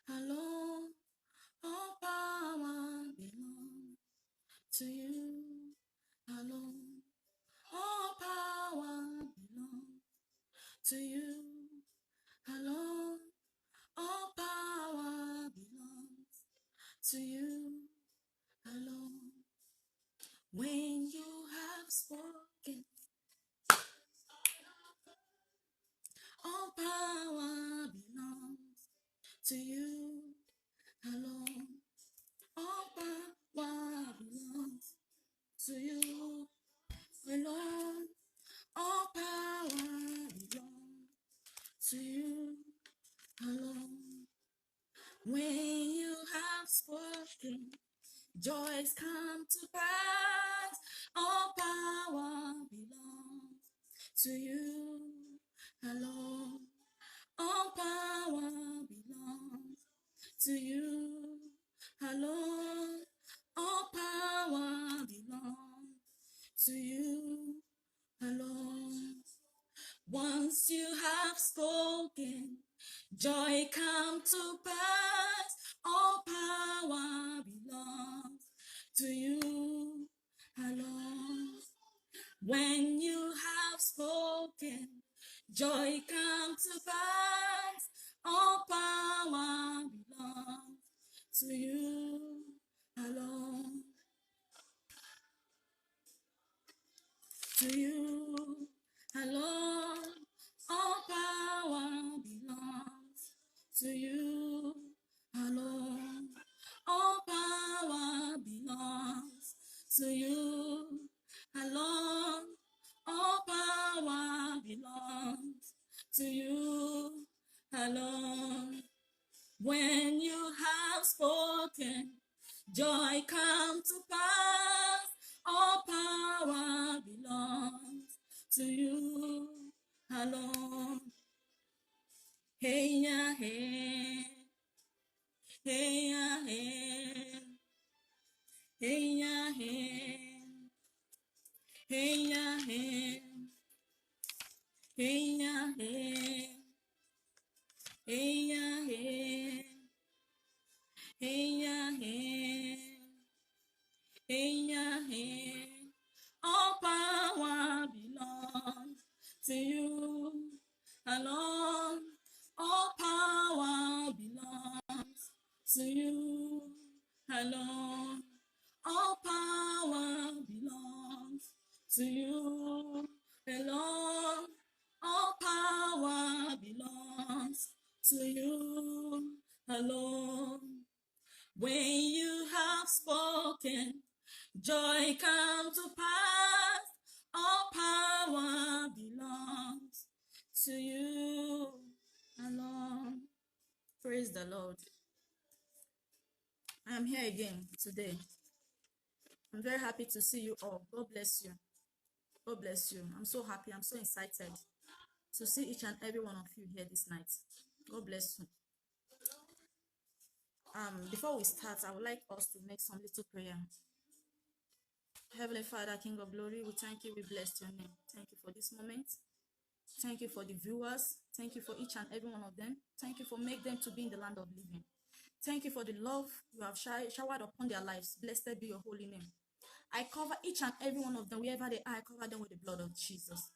Alone, all power belongs to you. Alone, all power belongs to you. Alone, all power belongs to you. Alone, when you have spoken, all power belongs to you. Alone, all power belongs to you. Alone, all power belongs to you. Alone, when you have spoken, joys come to pass. All power belongs to you. Alone, all power belongs to you. Alone, all power belongs to you. Alone, once you have spoken, joy come to pass. All power belongs to you alone. When you have spoken, joy come to pass. All power belongs to you alone. To you alone, all power belongs to you alone. All power belongs to you alone. All power belongs to you alone. When you have spoken, joy come to pass. All power belongs to you alone. Hey, yeah, hey. Hey, yeah, hey. Hey, yeah, hey. Hey, yeah, hey. Hey, yeah, hey. Hey, yeah, hey. Hey, yeah, hey. Hey, yeah, hey. All power belongs to you alone. All power belongs to you alone. All power belongs to you alone. All power belongs to you alone. When you have spoken, joy come to pass. All power belongs to you alone. Praise the Lord. I am here again today. I'm very happy to see you all. God bless you. God bless you. I'm so happy. I'm so excited to see each and every one of you here this night. God bless you. Before we start, I would like us to make some little prayer. Heavenly Father, King of Glory, we thank you. We bless your name. Thank you for this moment. Thank you for the viewers. Thank you for each and every one of them. Thank you for making them to be in the land of living. Thank you for the love you have showered upon their lives. Blessed be your holy name. I cover each and every one of them, wherever they are, I cover them with the blood of Jesus.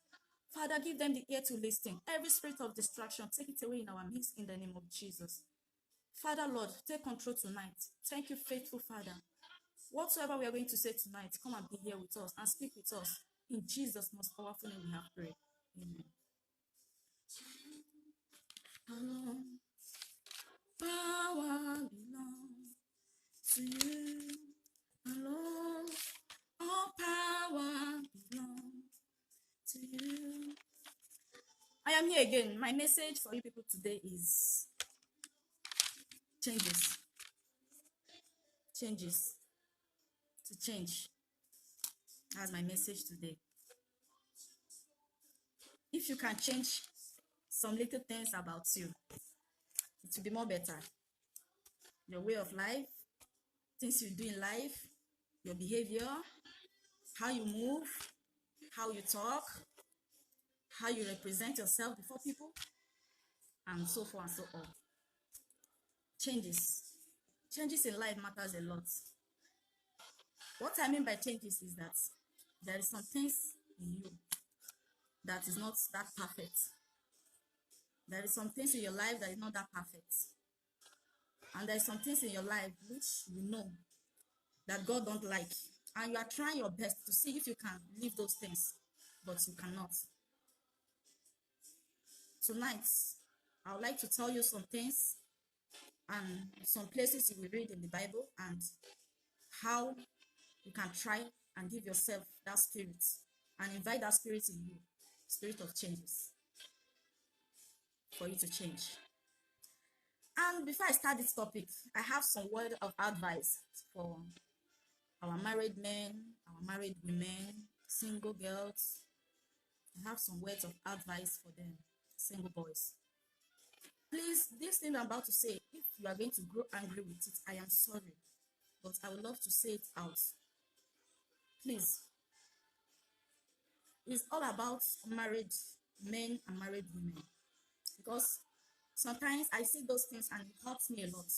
Father, give them the ear to listen. Every spirit of distraction, take it away in our midst in the name of Jesus. Father, Lord, take control tonight. Thank you, faithful Father. Whatsoever we are going to say tonight, come and be here with us and speak with us. In Jesus' most powerful name we have prayed. Amen. Alone, power belongs to you. Alone, all power belongs to you. I am here again. My message for you people today is changes. changes to change. That's my message today. If you can change some little things about you, it will be more better. Your way of life, things you do in life, your behavior, how you move, how you talk, how you represent yourself before people, and so forth and so on. Changes. Changes in life matters a lot. What I mean by changes is that there is some things in you that is not that perfect. There is some things in your life that is not that perfect. And there are some things in your life which you know that God don't like. And you are trying your best to see if you can leave those things, but you cannot. Tonight, I would like to tell you some things and some places you will read in the Bible and how you can try and give yourself that spirit and invite that spirit in you, spirit of changes, for you to change. And before I start this topic, I have some word of advice for our married men, our married women, single girls. I have some words of advice for them, single boys. Please, this thing I'm about to say, if you are going to grow angry with it, I am sorry, but I would love to say it out. Please, it's all about married men and married women, because sometimes I see those things and it hurts me a lot.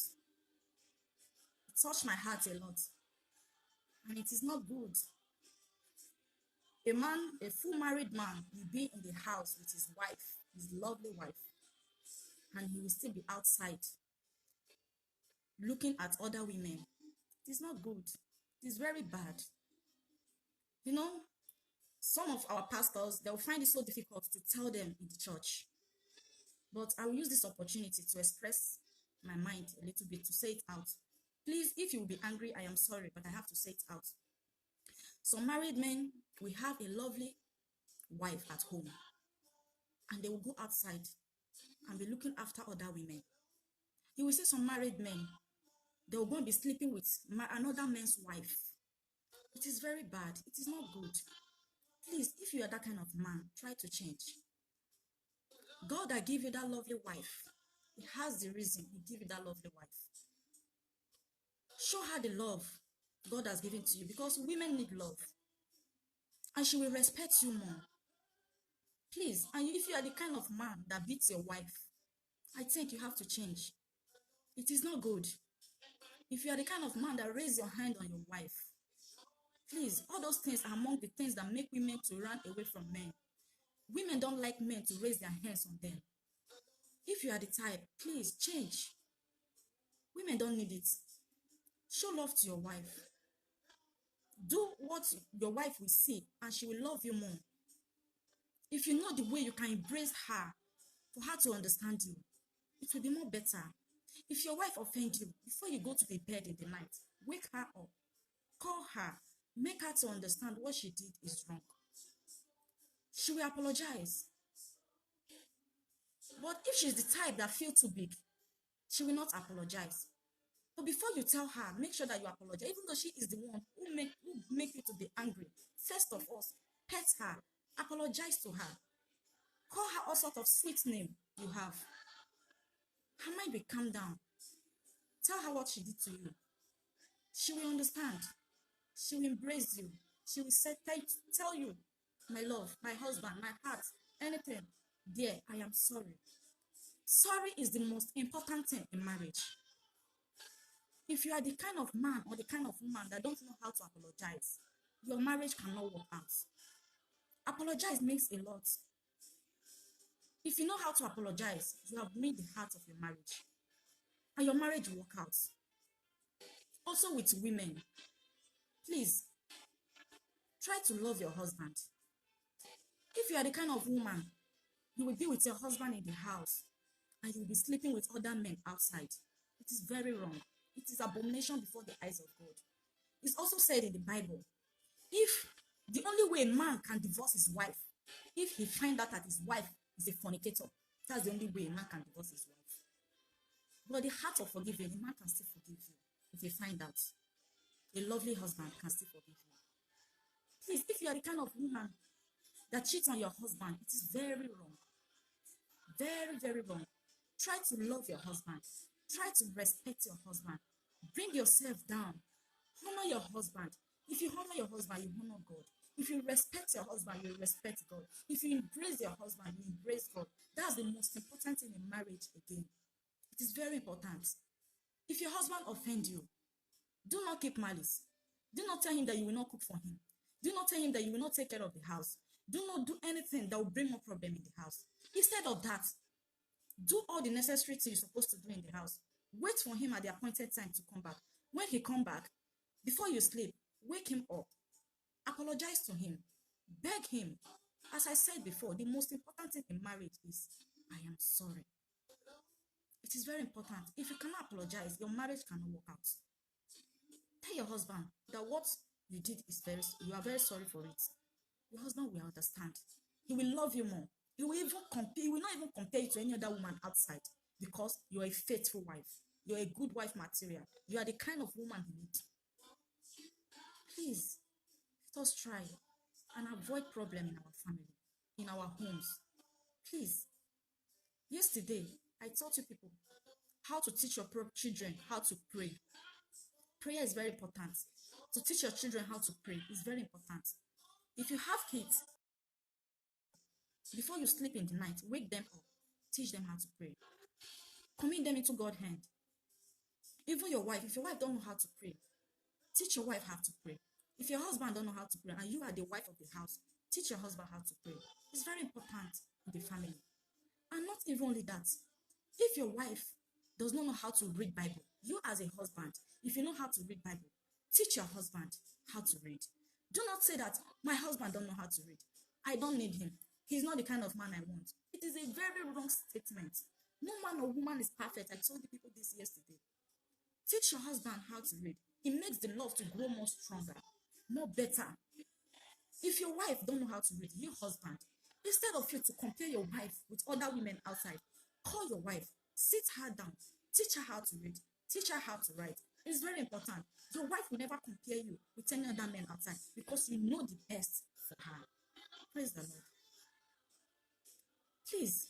It touched my heart a lot, and it is not good. A man, a full married man, will be in the house with his wife, his lovely wife, and he will still be outside looking at other women. It is not good. It is very bad. You know, some of our pastors, they will find it so difficult to tell them in the church. But I will use this opportunity to express my mind a little bit, to say it out. Please, if you will be angry, I am sorry, but I have to say it out. Some married men, we have a lovely wife at home, and they will go outside and be looking after other women. You will see some married men, they will go and be sleeping with another man's wife. It is very bad. It is not good. Please, if you are that kind of man, try to change. God that gave you that lovely wife, He has the reason He gave you that lovely wife. Show her the love God has given to you, because women need love, and she will respect you more. Please, and if you are the kind of man that beats your wife, I think you have to change. It is not good. If you are the kind of man that raises your hand on your wife, please, all those things are among the things that make women to run away from men. Women don't like men to raise their hands on them. If you are the type, please change. Women don't need it. Show love to your wife. Do what your wife will see, and she will love you more. If you know the way you can embrace her, for her to understand you, it will be more better. If your wife offends you, before you go to the bed in the night, wake her up, call her, make her to understand what she did is wrong. She will apologize. But if she's the type that feels too big, she will not apologize. But before you tell her, make sure that you apologize, even though she is the one who make you to be angry. First of all, pet her, apologize to her, call her all sort of sweet name you have. Her mind will calm down. Tell her what she did to you. She will understand. She will embrace you. She will say, tell you, my love, my husband, my heart, anything. Dear, I am sorry. Sorry is the most important thing in marriage. If you are the kind of man or the kind of woman that don't know how to apologize, your marriage cannot work out. Apologize makes a lot. If you know how to apologize, you have made the heart of your marriage, and your marriage will work out. Also with women, please, try to love your husband. If you are the kind of woman, you will be with your husband in the house, and you will be sleeping with other men outside. It is very wrong. It is abomination before the eyes of God. It's also said in the Bible, if the only way a man can divorce his wife, if he finds out that his wife is a fornicator, that's the only way a man can divorce his wife. But the heart of forgiving, a man can still forgive you if he finds out. a lovely husband can still forgive you. Please, if you are the kind of woman that cheats on your husband, it is very wrong. Very, very wrong. Try to love your husband. Try to respect your husband. Bring yourself down. Honor your husband. If you honor your husband, you honor God. If you respect your husband, you respect God. If you embrace your husband, you embrace God. That's the most important thing in marriage again. It is very important. If your husband offend you, do not keep malice. Do not tell him that you will not cook for him. Do not tell him that you will not take care of the house. Do not do anything that will bring more problem in the house. Instead of that, do all the necessary things you're supposed to do in the house. Wait for him at the appointed time to come back. When he come back, before you sleep, wake him up. Apologize to him. Beg him. As I said before, the most important thing in marriage is, I am sorry. It is very important. If you cannot apologize, your marriage cannot work out. Tell your husband that what you did is you are very sorry for it. Your husband will understand. He will love you more. He will not even compare you to any other woman outside, because you are a faithful wife. You are a good wife material. You are the kind of woman he needs. Please, let us try and avoid problem in our family, in our homes. Please. Yesterday, I taught you people how to teach your children how to pray. Prayer is very important. To teach your children how to pray is very important. If you have kids, before you sleep in the night, wake them up. Teach them how to pray. Commit them into God's hand. Even your wife, if your wife don't know how to pray, teach your wife how to pray. If your husband don't know how to pray and you are the wife of the house, teach your husband how to pray. It's very important in the family. And not even only that, if your wife does not know how to read Bible, you as a husband, if you know how to read Bible, teach your husband how to read. Do not say that my husband don't know how to read. I don't need him. He's not the kind of man I want. It is a very wrong statement. No man or woman is perfect. I told the people this yesterday. Teach your husband how to read. It makes the love to grow more stronger, more better. If your wife don't know how to read, your husband, instead of you to compare your wife with other women outside, call your wife, sit her down, teach her how to read, teach her how to write. It's very important. Your wife will never compare you with any other men outside, because you know the best for her. Praise the Lord. Please.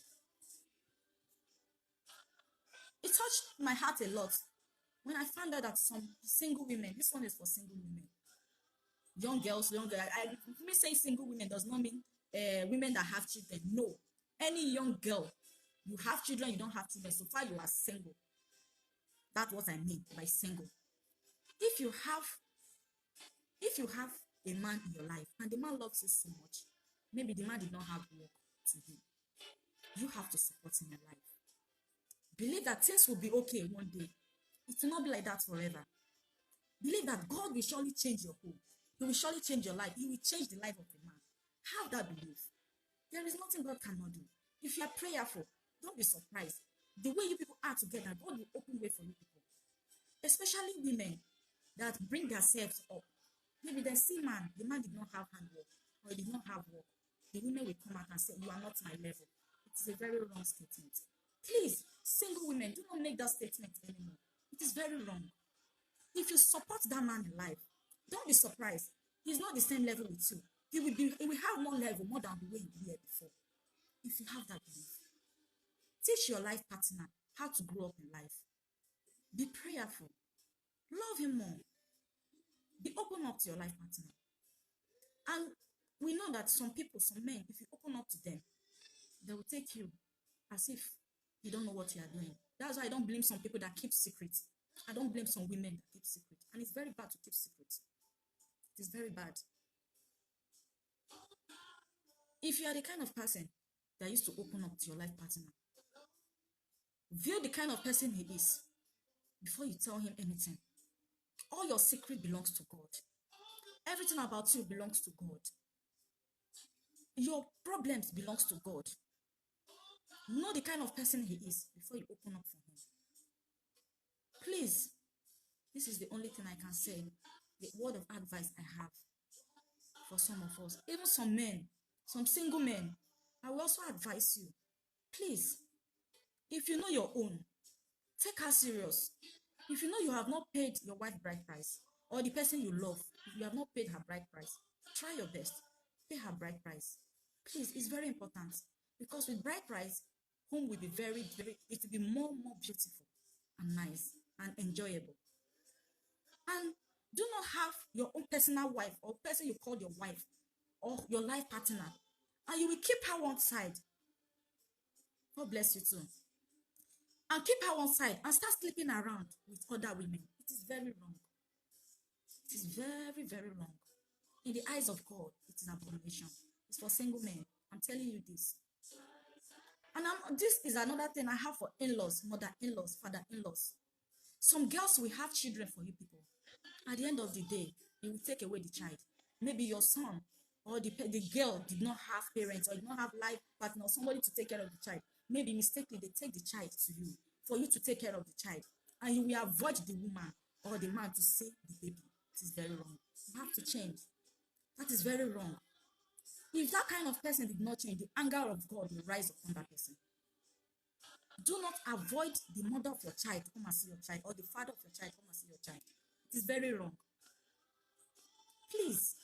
It touched my heart a lot when I found out that some single women, this one is for single women, young girls, me saying single women does not mean women that have children. No. Any young girl, you have children, you don't have children, so far you are single. That's what I mean by single. If you have a man in your life and the man loves you so much, maybe the man did not have work to do, you have to support him in life. Believe that things will be okay one day. It will not be like that forever. Believe that God will surely change your home. He will surely change your life. He will change the life of the man. Have that belief. There is nothing God cannot do. If you are prayerful, don't be surprised. The way you people are together, God will open way for you people. Especially women that bring themselves up. Maybe they see the man did not have handwork, or he did not have work. The women will come out and say, you are not my level. It is a very wrong statement. Please, single women, do not make that statement anymore. It is very wrong. If you support that man in life, don't be surprised. He's not the same level with you. He will have more level, more than the way he did before. If you have that belief, teach your life partner how to grow up in life. Be prayerful. Love him more. Be open up to your life partner. And we know that some people, some men, if you open up to them, they will take you as if you don't know what you are doing. That's why I don't blame some people that keep secrets. I don't blame some women that keep secrets. And it's very bad to keep secrets. It is very bad. If you are the kind of person that used to open up to your life partner, view the kind of person he is before you tell him anything. All your secret belongs to God. Everything about you belongs to God. Your problems belongs to God. Know the kind of person he is before you open up for him. Please, this is the only thing I can say. The word of advice I have for some of us. Even some men, some single men, I will also advise you. Please, if you know your own, take her serious. If you know you have not paid your wife bride price, or the person you love, if you have not paid her bride price, try your best. Pay her bride price. Please, it's very important. Because with bride price, home will be very, very, it will be more beautiful and nice and enjoyable. And do not have your own personal wife or person you call your wife or your life partner, and you will keep her one side. God bless you too. And keep her one side and start sleeping around with other women. It is very wrong. It is very, very wrong. In the eyes of God, it is an abomination. It's for single men. I'm telling you this. And this is another thing I have for in-laws, mother-in-laws, father-in-laws. Some girls will have children for you people. At the end of the day, you will take away the child. Maybe your son or the girl did not have parents or did not have life partner or somebody to take care of the child. Maybe mistakenly they take the child to you for you to take care of the child. And you will avoid the woman or the man to save the baby. It is very wrong. You have to change. That is very wrong. If that kind of person did not change, the anger of God will rise upon that person. Do not avoid the mother of your child to come and see your child, or the father of your child to come and see your child. It is very wrong. Please,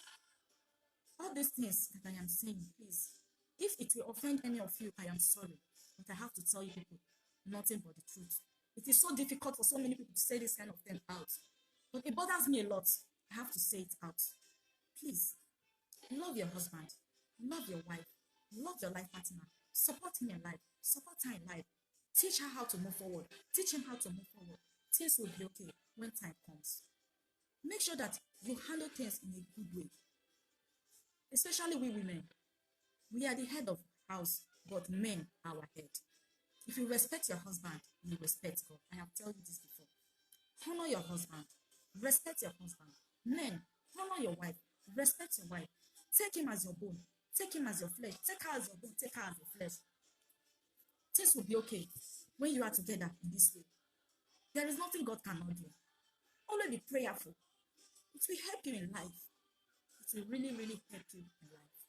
all these things that I am saying, please, if it will offend any of you, I am sorry. But I have to tell you people, nothing but the truth. It is so difficult for so many people to say this kind of thing out. But it bothers me a lot. I have to say it out. Please, love your husband. Love your wife. Love your life partner. Support him in life. Support her in life. Teach her how to move forward. Teach him how to move forward. Things will be okay when time comes. Make sure that you handle things in a good way. Especially we women. We are the head of house, but men are our head. If you respect your husband, you respect God. I have told you this before. Honor your husband. Respect your husband. Men, honor your wife. Respect your wife. Take him as your bone. Take him as your flesh. Take her as your bone. Take her as your flesh. Things will be okay when you are together in this way. There is nothing God cannot do. Always be prayerful. It will help you in life. It will really, really help you in life.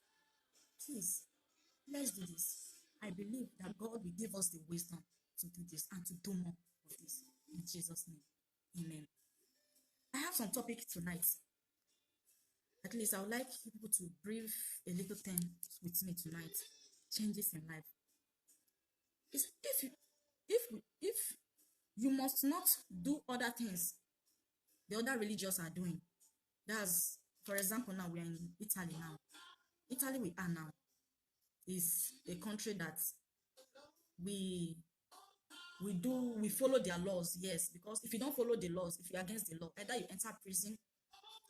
Please, let's do this. I believe that God will give us the wisdom to do this and to do more of this. In Jesus' name, amen. I have some topic tonight. At least I would like people to brief a little thing with me tonight. Changes in life. If you must not do other things the other religions are doing. That's, for example, now we are in Italy now. Italy we are now is a country that we follow their laws, yes, because if you don't follow the laws, if you're against the law, either you enter prison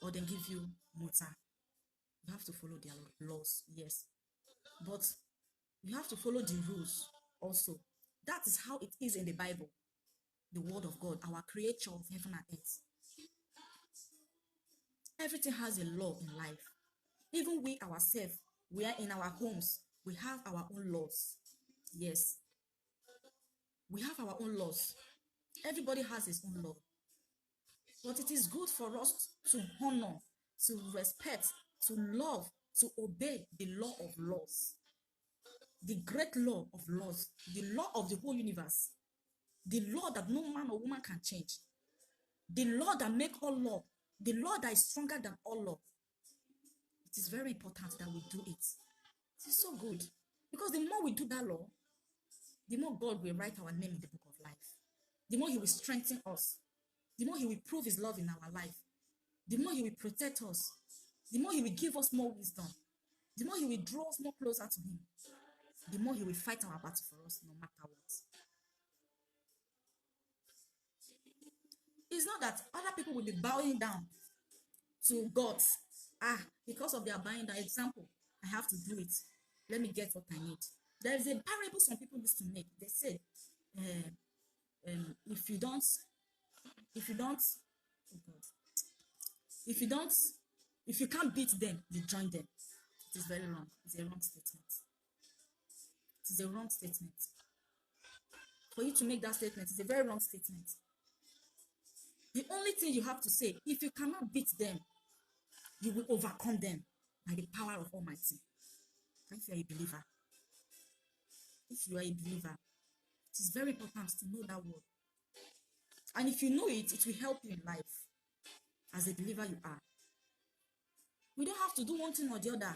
or they give you multa. You have to follow their laws, yes, but you have to follow the rules also. That is how it is in the Bible, the word of God, our creator of heaven and earth. Everything has a law in life. Even we ourselves, we are in our homes, we have our own laws. Yes, we have our own laws. Everybody has his own law. But it is good for us to honor, to respect, to love, to obey the law of laws. The great law of laws, the law of the whole universe, the law that no man or woman can change, the law that makes all law, the law that is stronger than all law. It is very important that we do it. It is so good. Because the more we do that law, the more God will write our name in the book of life. The more he will strengthen us. The more he will prove his love in our life. The more he will protect us. The more he will give us more wisdom. The more he will draw us more closer to him. The more he will fight our battle for us, no matter what. It's not that other people will be bowing down to God. Because of their bowing down. Example, I have to do it. Let me get what I need. There is a parable some people used to make. They said, if you can't beat them, you join them. It is very wrong. It's a wrong statement. It is a wrong statement. For you to make that statement, it's a very wrong statement. The only thing you have to say, if you cannot beat them, you will overcome them by the power of Almighty. If you are a believer, it is very important to know that word. And if you know it, it will help you in life. as a believer you are. We don't have to do one thing or the other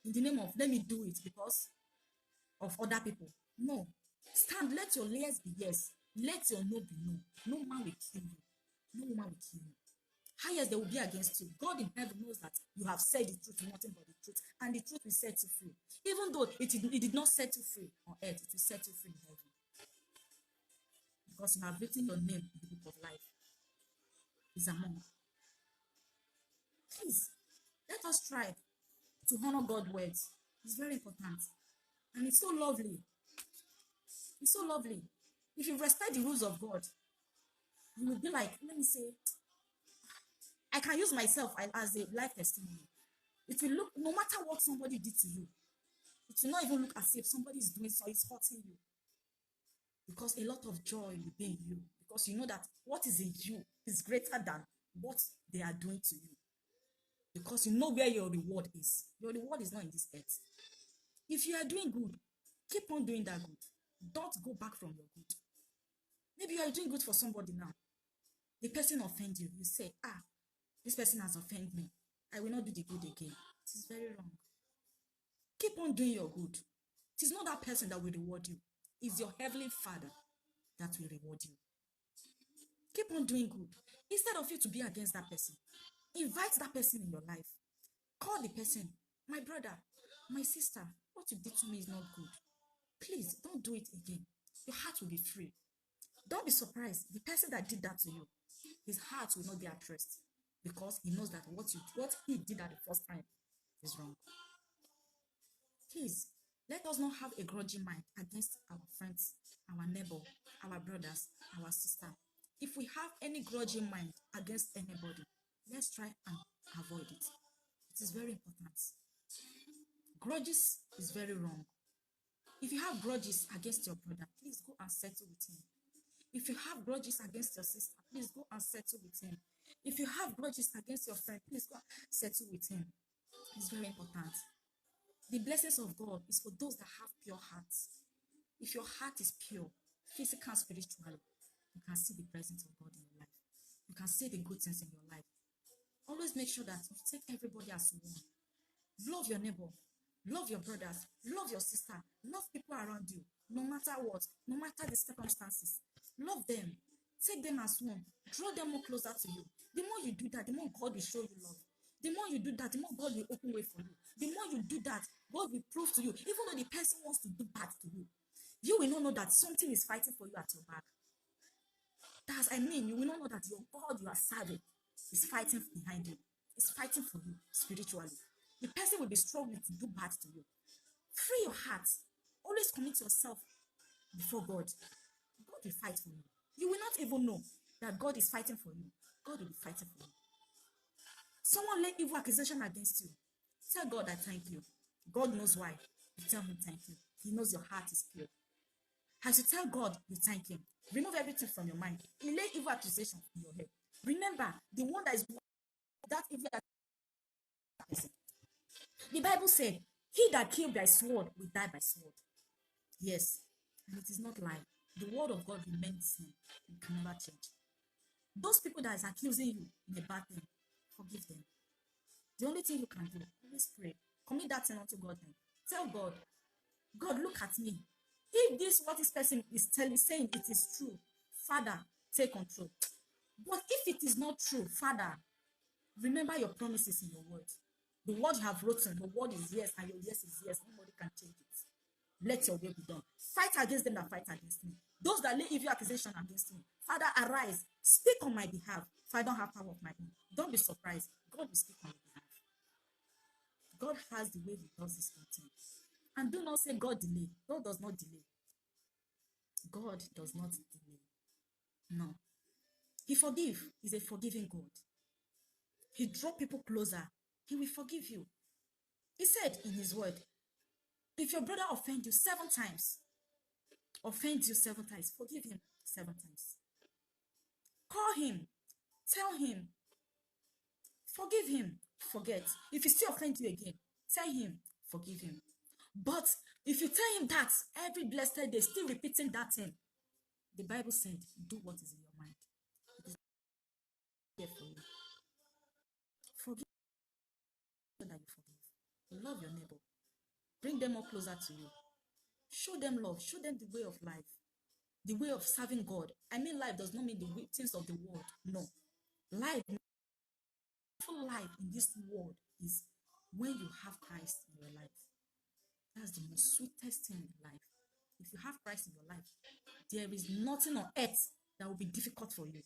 in the name of let me do it because of other people. No. Stand, let your yes be yes. Let your no be no. No man will kill you. No woman will kill you. Highest they will be against you. God in heaven knows that you have said the truth, nothing but the truth, and the truth will set you free. Even though it did not set you free on earth, it will set you free in heaven. Because you have written your name in the book of life. Is among. Please, let us try to honor God's words. It's very important. And it's so lovely. It's so lovely. If you respect the rules of God, you will be like, let me say, I can use myself as a life testimony. It will look, no matter what somebody did to you, it will not even look as if somebody is doing so, it's hurting you. Because a lot of joy will be in you. Because you know that what is in you is greater than what they are doing to you. Because you know where your reward is. Your reward is not in this earth. If you are doing good, keep on doing that good. Don't go back from your good. Maybe you are doing good for somebody now. The person offends you. You say, this person has offended me. I will not do the good again. It is very wrong. Keep on doing your good. It is not that person that will reward you. It's your heavenly Father that will reward you. Keep on doing good. Instead of you to be against that person, invite that person in your life. Call the person. My brother, my sister, what you did to me is not good. Please, don't do it again. Your heart will be free. Don't be surprised. The person that did that to you, his heart will not be at rest because he knows that what he did at the first time is wrong. Please, let us not have a grudging mind against our friends, our neighbor, our brothers, our sister. If we have any grudging mind against anybody, let's try and avoid it. It is very important. Grudges is very wrong. If you have grudges against your brother, please go and settle with him. If you have grudges against your sister, please go and settle with him. If you have grudges against your friend, please go and settle with him. It's very important. The blessings of God is for those that have pure hearts. If your heart is pure, physical and spiritually, you can see the presence of God in your life. You can see the good things in your life. Always make sure that you take everybody as one. Love your neighbor. Love your brothers. Love your sister. Love people around you. No matter what. No matter the circumstances. Love them. Take them as one. Draw them more closer to you. The more you do that, the more God will show you love. The more you do that, the more God will open way for you. The more you do that, God will prove to you. Even though the person wants to do bad to you, you will not know that something is fighting for you at your back. You will not know that your God you are serving is fighting behind you. It's fighting for you spiritually. The person will be struggling to do bad to you. Free your heart. Always commit yourself before God. God will fight for you. You will not even know that God is fighting for you. God will be fighting for you. Someone lay evil accusation against you. Tell God, I thank you. God knows why. You tell him thank you. He knows your heart is pure. As you tell God, you thank him. Remove everything from your mind. He lay evil accusation in your head. Remember, the one that is that evil accusation. The Bible said, he that killed by sword will die by sword. Yes, and it is not lie. The word of God remains the same. It can never change. Those people that is accusing you in a bad thing, forgive them. The only thing you can do, always pray. Commit that thing unto God then. Tell God, God, look at me. If this what this person is saying it is true, Father, take control. But if it is not true, Father, remember your promises in your word. The word you have written, the word is yes, and your yes is yes. Nobody can change it. Let your will be done. Fight against them that fight against me. Those that lay evil accusation against me. Father, arise. Speak on my behalf. For I don't have power of my own. Don't be surprised. God will speak on your behalf. God has the way he does this thing. And do not say God delay. God does not delay. God does not delay. No. He forgives. He's a forgiving God. He draws people closer. He will forgive you. He said in his word, if your brother offends you 7 times, forgive him 7 times. Call him. Tell him. Forgive him. Forget. If he still offends you again, tell him. Forgive him. But if you tell him that every blessed day, still repeating that thing, the Bible said, do what is in your mind. It is here for you. Forgive so that you forgive. Love your neighbor. Bring them up closer to you. Show them love. Show them the way of life, the way of serving God. I mean, life does not mean the things of the world. No. Life, full life in this world is when you have Christ in your life. That's the most sweetest thing in life. If you have Christ in your life, there is nothing on earth that will be difficult for you.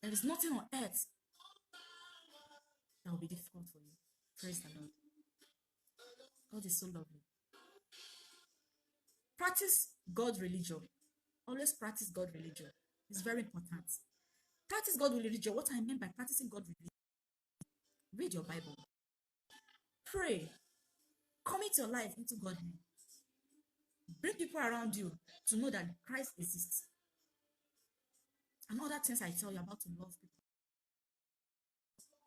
There is nothing on earth that will be difficult for you. Praise the Lord. God is so lovely. Practice God religion. Always practice God religion. It's very important. Practice God religion. What I mean by practicing God religion, read your Bible. Pray. Commit your life into God's hand. Bring people around you to know that Christ exists. And other things I tell you about to love people.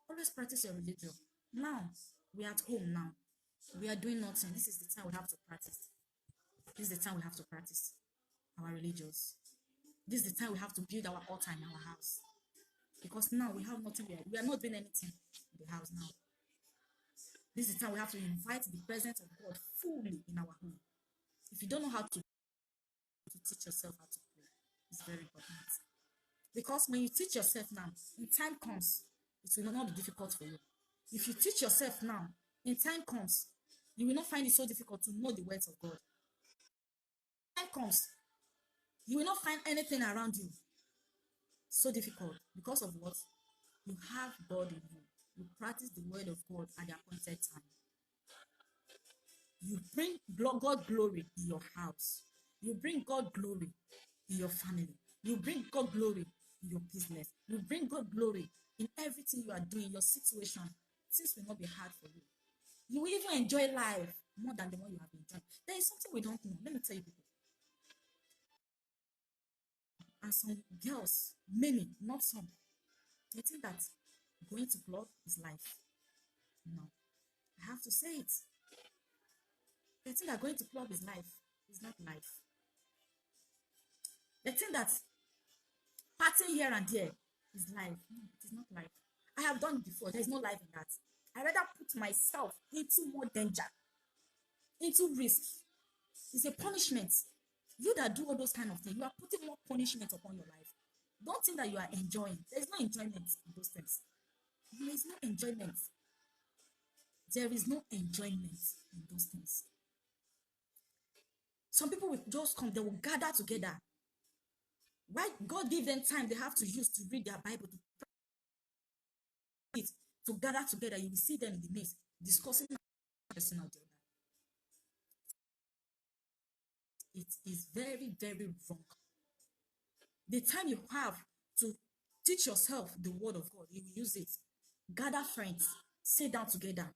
Always practice your religion. Now, we are at home now. We are doing nothing. This is the time we have to practice. This is the time we have to practice our religions. This is the time we have to build our altar in our house. Because now we have nothing. We are not doing anything in the house now. This is the time we have to invite the presence of God fully in our home. If you don't know how to teach yourself how to pray, it's very important. Because when you teach yourself now, when time comes, it will not be difficult for you. If you teach yourself now, when time comes, you will not find it so difficult to know the words of God. When time comes, you will not find anything around you so difficult. Because of what? You have God in you. You practice the word of God at the appointed time. You bring God glory in your house. You bring God glory in your family. You bring God glory in your business. You bring God glory in everything you are doing, your situation. Things will not be hard for you. You will even enjoy life more than the one you have enjoyed. There is something we don't know. Let me tell you people. And some girls, many, not some, they think that going to club is life. No. I have to say it. They think that going to club is life. It's not life. They think that partying here and there is life. No, it is not life. I have done it before. There is no life in that. I rather put myself into more danger, into risk. It's a punishment. You that do all those kind of things, you are putting more punishment upon your life. Don't think that you are enjoying. There is no enjoyment in those things. There is no enjoyment. There is no enjoyment in those things. Some people will just come, they will gather together. Why God give them time they have to use to read their Bible, to gather together. You will see them in the midst discussing person or the other. It is very, very wrong. The time you have to teach yourself the word of God, you will use it. Gather friends, sit down together,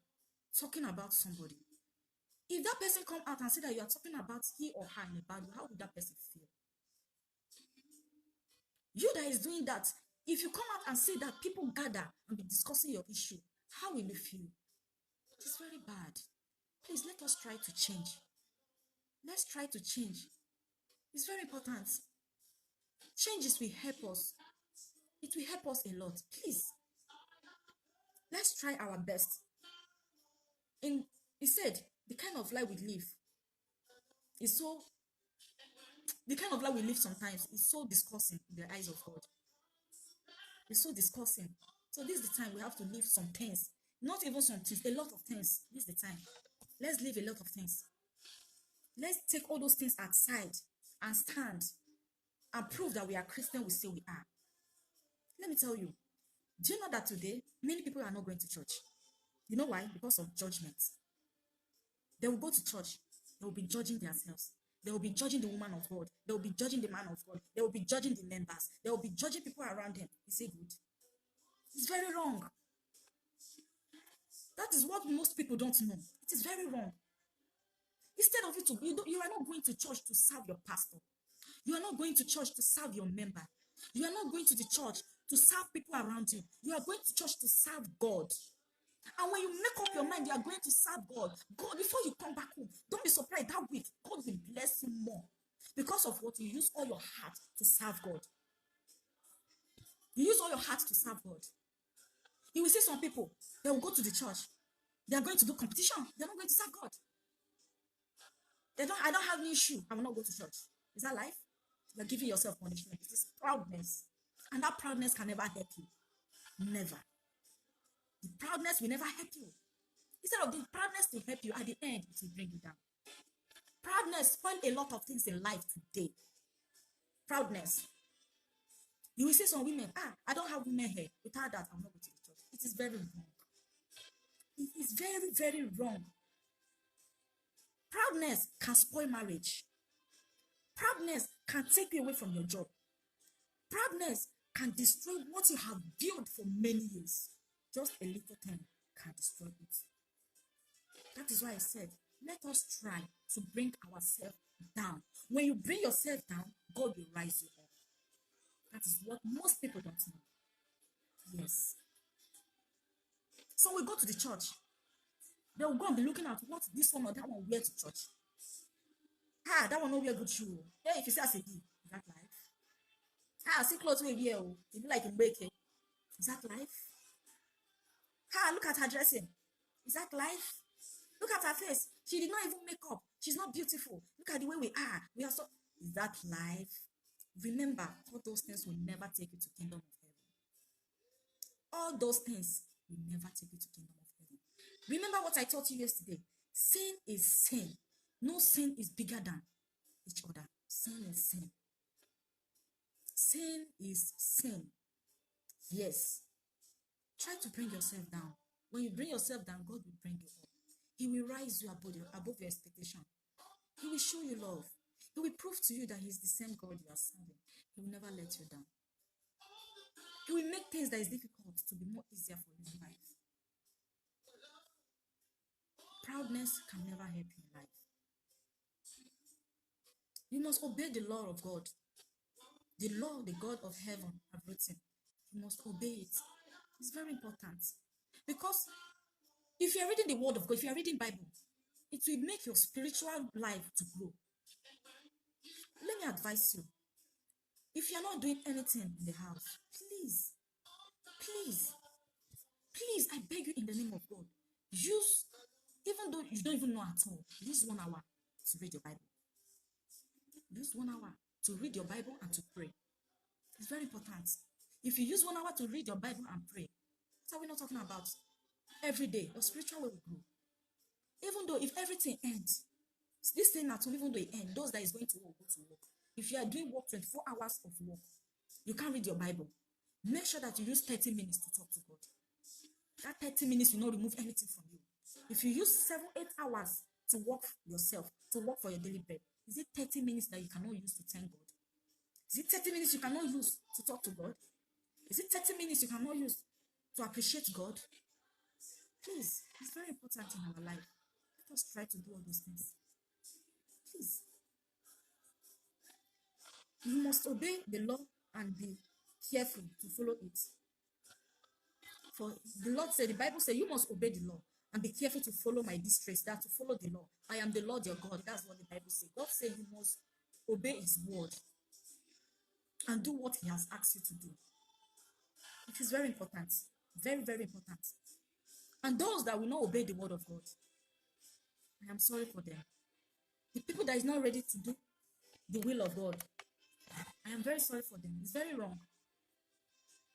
talking about somebody. If that person come out and say that you are talking about he or her in a bad way, how would that person feel? You that is doing that, if you come out and say that people gather and be discussing your issue, how will you feel? It's very bad. Please let us try to change. Let's try to change. It's very important. Changes will help us. It will help us a lot. Please, let's try our best. He said, the kind of life we live is so, the kind of life we live sometimes is so disgusting in the eyes of God. It's so disgusting. So this is the time we have to live some things. Not even some things, a lot of things. This is the time. Let's live a lot of things. Let's take all those things aside and stand and prove that we are Christian, we say we are. Let me tell you, do you know that today, many people are not going to church? You know why? Because of judgment. They will go to church. They will be judging themselves. They will be judging the woman of God. They will be judging the man of God. They will be judging the members. They will be judging people around them. Is it good? It's very wrong. That is what most people don't know. It is very wrong. Instead of you are not going to church to serve your pastor. You are not going to church to serve your member. You are not going to the church to serve people around you. You are going to church to serve God. And when you make up your mind you are going to serve God, before you come back home, don't be surprised that week God will bless you more. Because of what? You use all your heart to serve God. You use all your heart to serve God. You will see some people, they will go to the church. They are going to do competition. They're not going to serve God. I don't have any issue. I will not go to church. Is that life? You're giving yourself punishment. It is proudness. And that proudness can never help you. Never. The proudness will never help you. Instead of the proudness to help you, at the end, it will bring you down. Proudness spoil a lot of things in life today. Proudness. You will see some women, I don't have women hair. Without that, I'm not going to the church. It is very wrong. It is very, very wrong. Proudness can spoil marriage. Proudness can take you away from your job. Proudness can destroy what you have built for many years. Just a little thing can destroy it. That is why I said, let us try to bring ourselves down. When you bring yourself down, God will rise you up. That is what most people don't know. Yes. So we go to the church. They will go and be looking at what this one or that one wear to church. That one no wear good shoe. Hey, if you say as a D, is that life? See clothes we wear. It be like a bake. Is that life? Look at her dressing. Is that life? Look at her face. She did not even make up. She's not beautiful. Look at the way we are. We are so. Is that life? Remember, all those things will never take you to kingdom of heaven. All those things will never take you to kingdom of heaven. Remember what I taught you yesterday. Sin is sin. No sin is bigger than each other. Sin is sin. Sin is sin. Yes. Try to bring yourself down. When you bring yourself down, God will bring you up. He will rise you above your expectation. He will show you love. He will prove to you that He is the same God you are serving. He will never let you down. He will make things that is difficult to be more easier for you in life. Proudness can never help you in life. You must obey the law of God. The law the God of heaven have written. You must obey it. It's very important. Because if you are reading the word of God, if you are reading Bible, it will make your spiritual life to grow. Let me advise you. If you are not doing anything in the house, please, I beg you in the name of God, use, even though you don't even know at all, use 1 hour to read your Bible. Use 1 hour to read your Bible and to pray. It's very important. If you use 1 hour to read your Bible and pray, what are we not talking about? Every day, your spiritual way will grow. Even though if everything ends, this thing at home, even though it ends, those that is going to work, go to work. If you are doing work 24 hours of work, you can't read your Bible. Make sure that you use 30 minutes to talk to God. That 30 minutes will not remove anything from you. If you use 7-8 hours to work yourself, to work for your daily bread, is it 30 minutes that you cannot use to thank God? Is it 30 minutes you cannot use to talk to God? Is it 30 minutes you cannot use to appreciate God? Please, it's very important in our life. Let us try to do all those things. Please. You must obey the law and be careful to follow it. For the Lord said, the Bible said, you must obey the law and be careful to follow my distress, that to follow the law. I am the Lord your God. That's what the Bible says. God said you must obey His word and do what He has asked you to do. It is very important. Very, very important. And those that will not obey the word of God, I am sorry for them. The people that is not ready to do the will of God, I am very sorry for them. It's very wrong.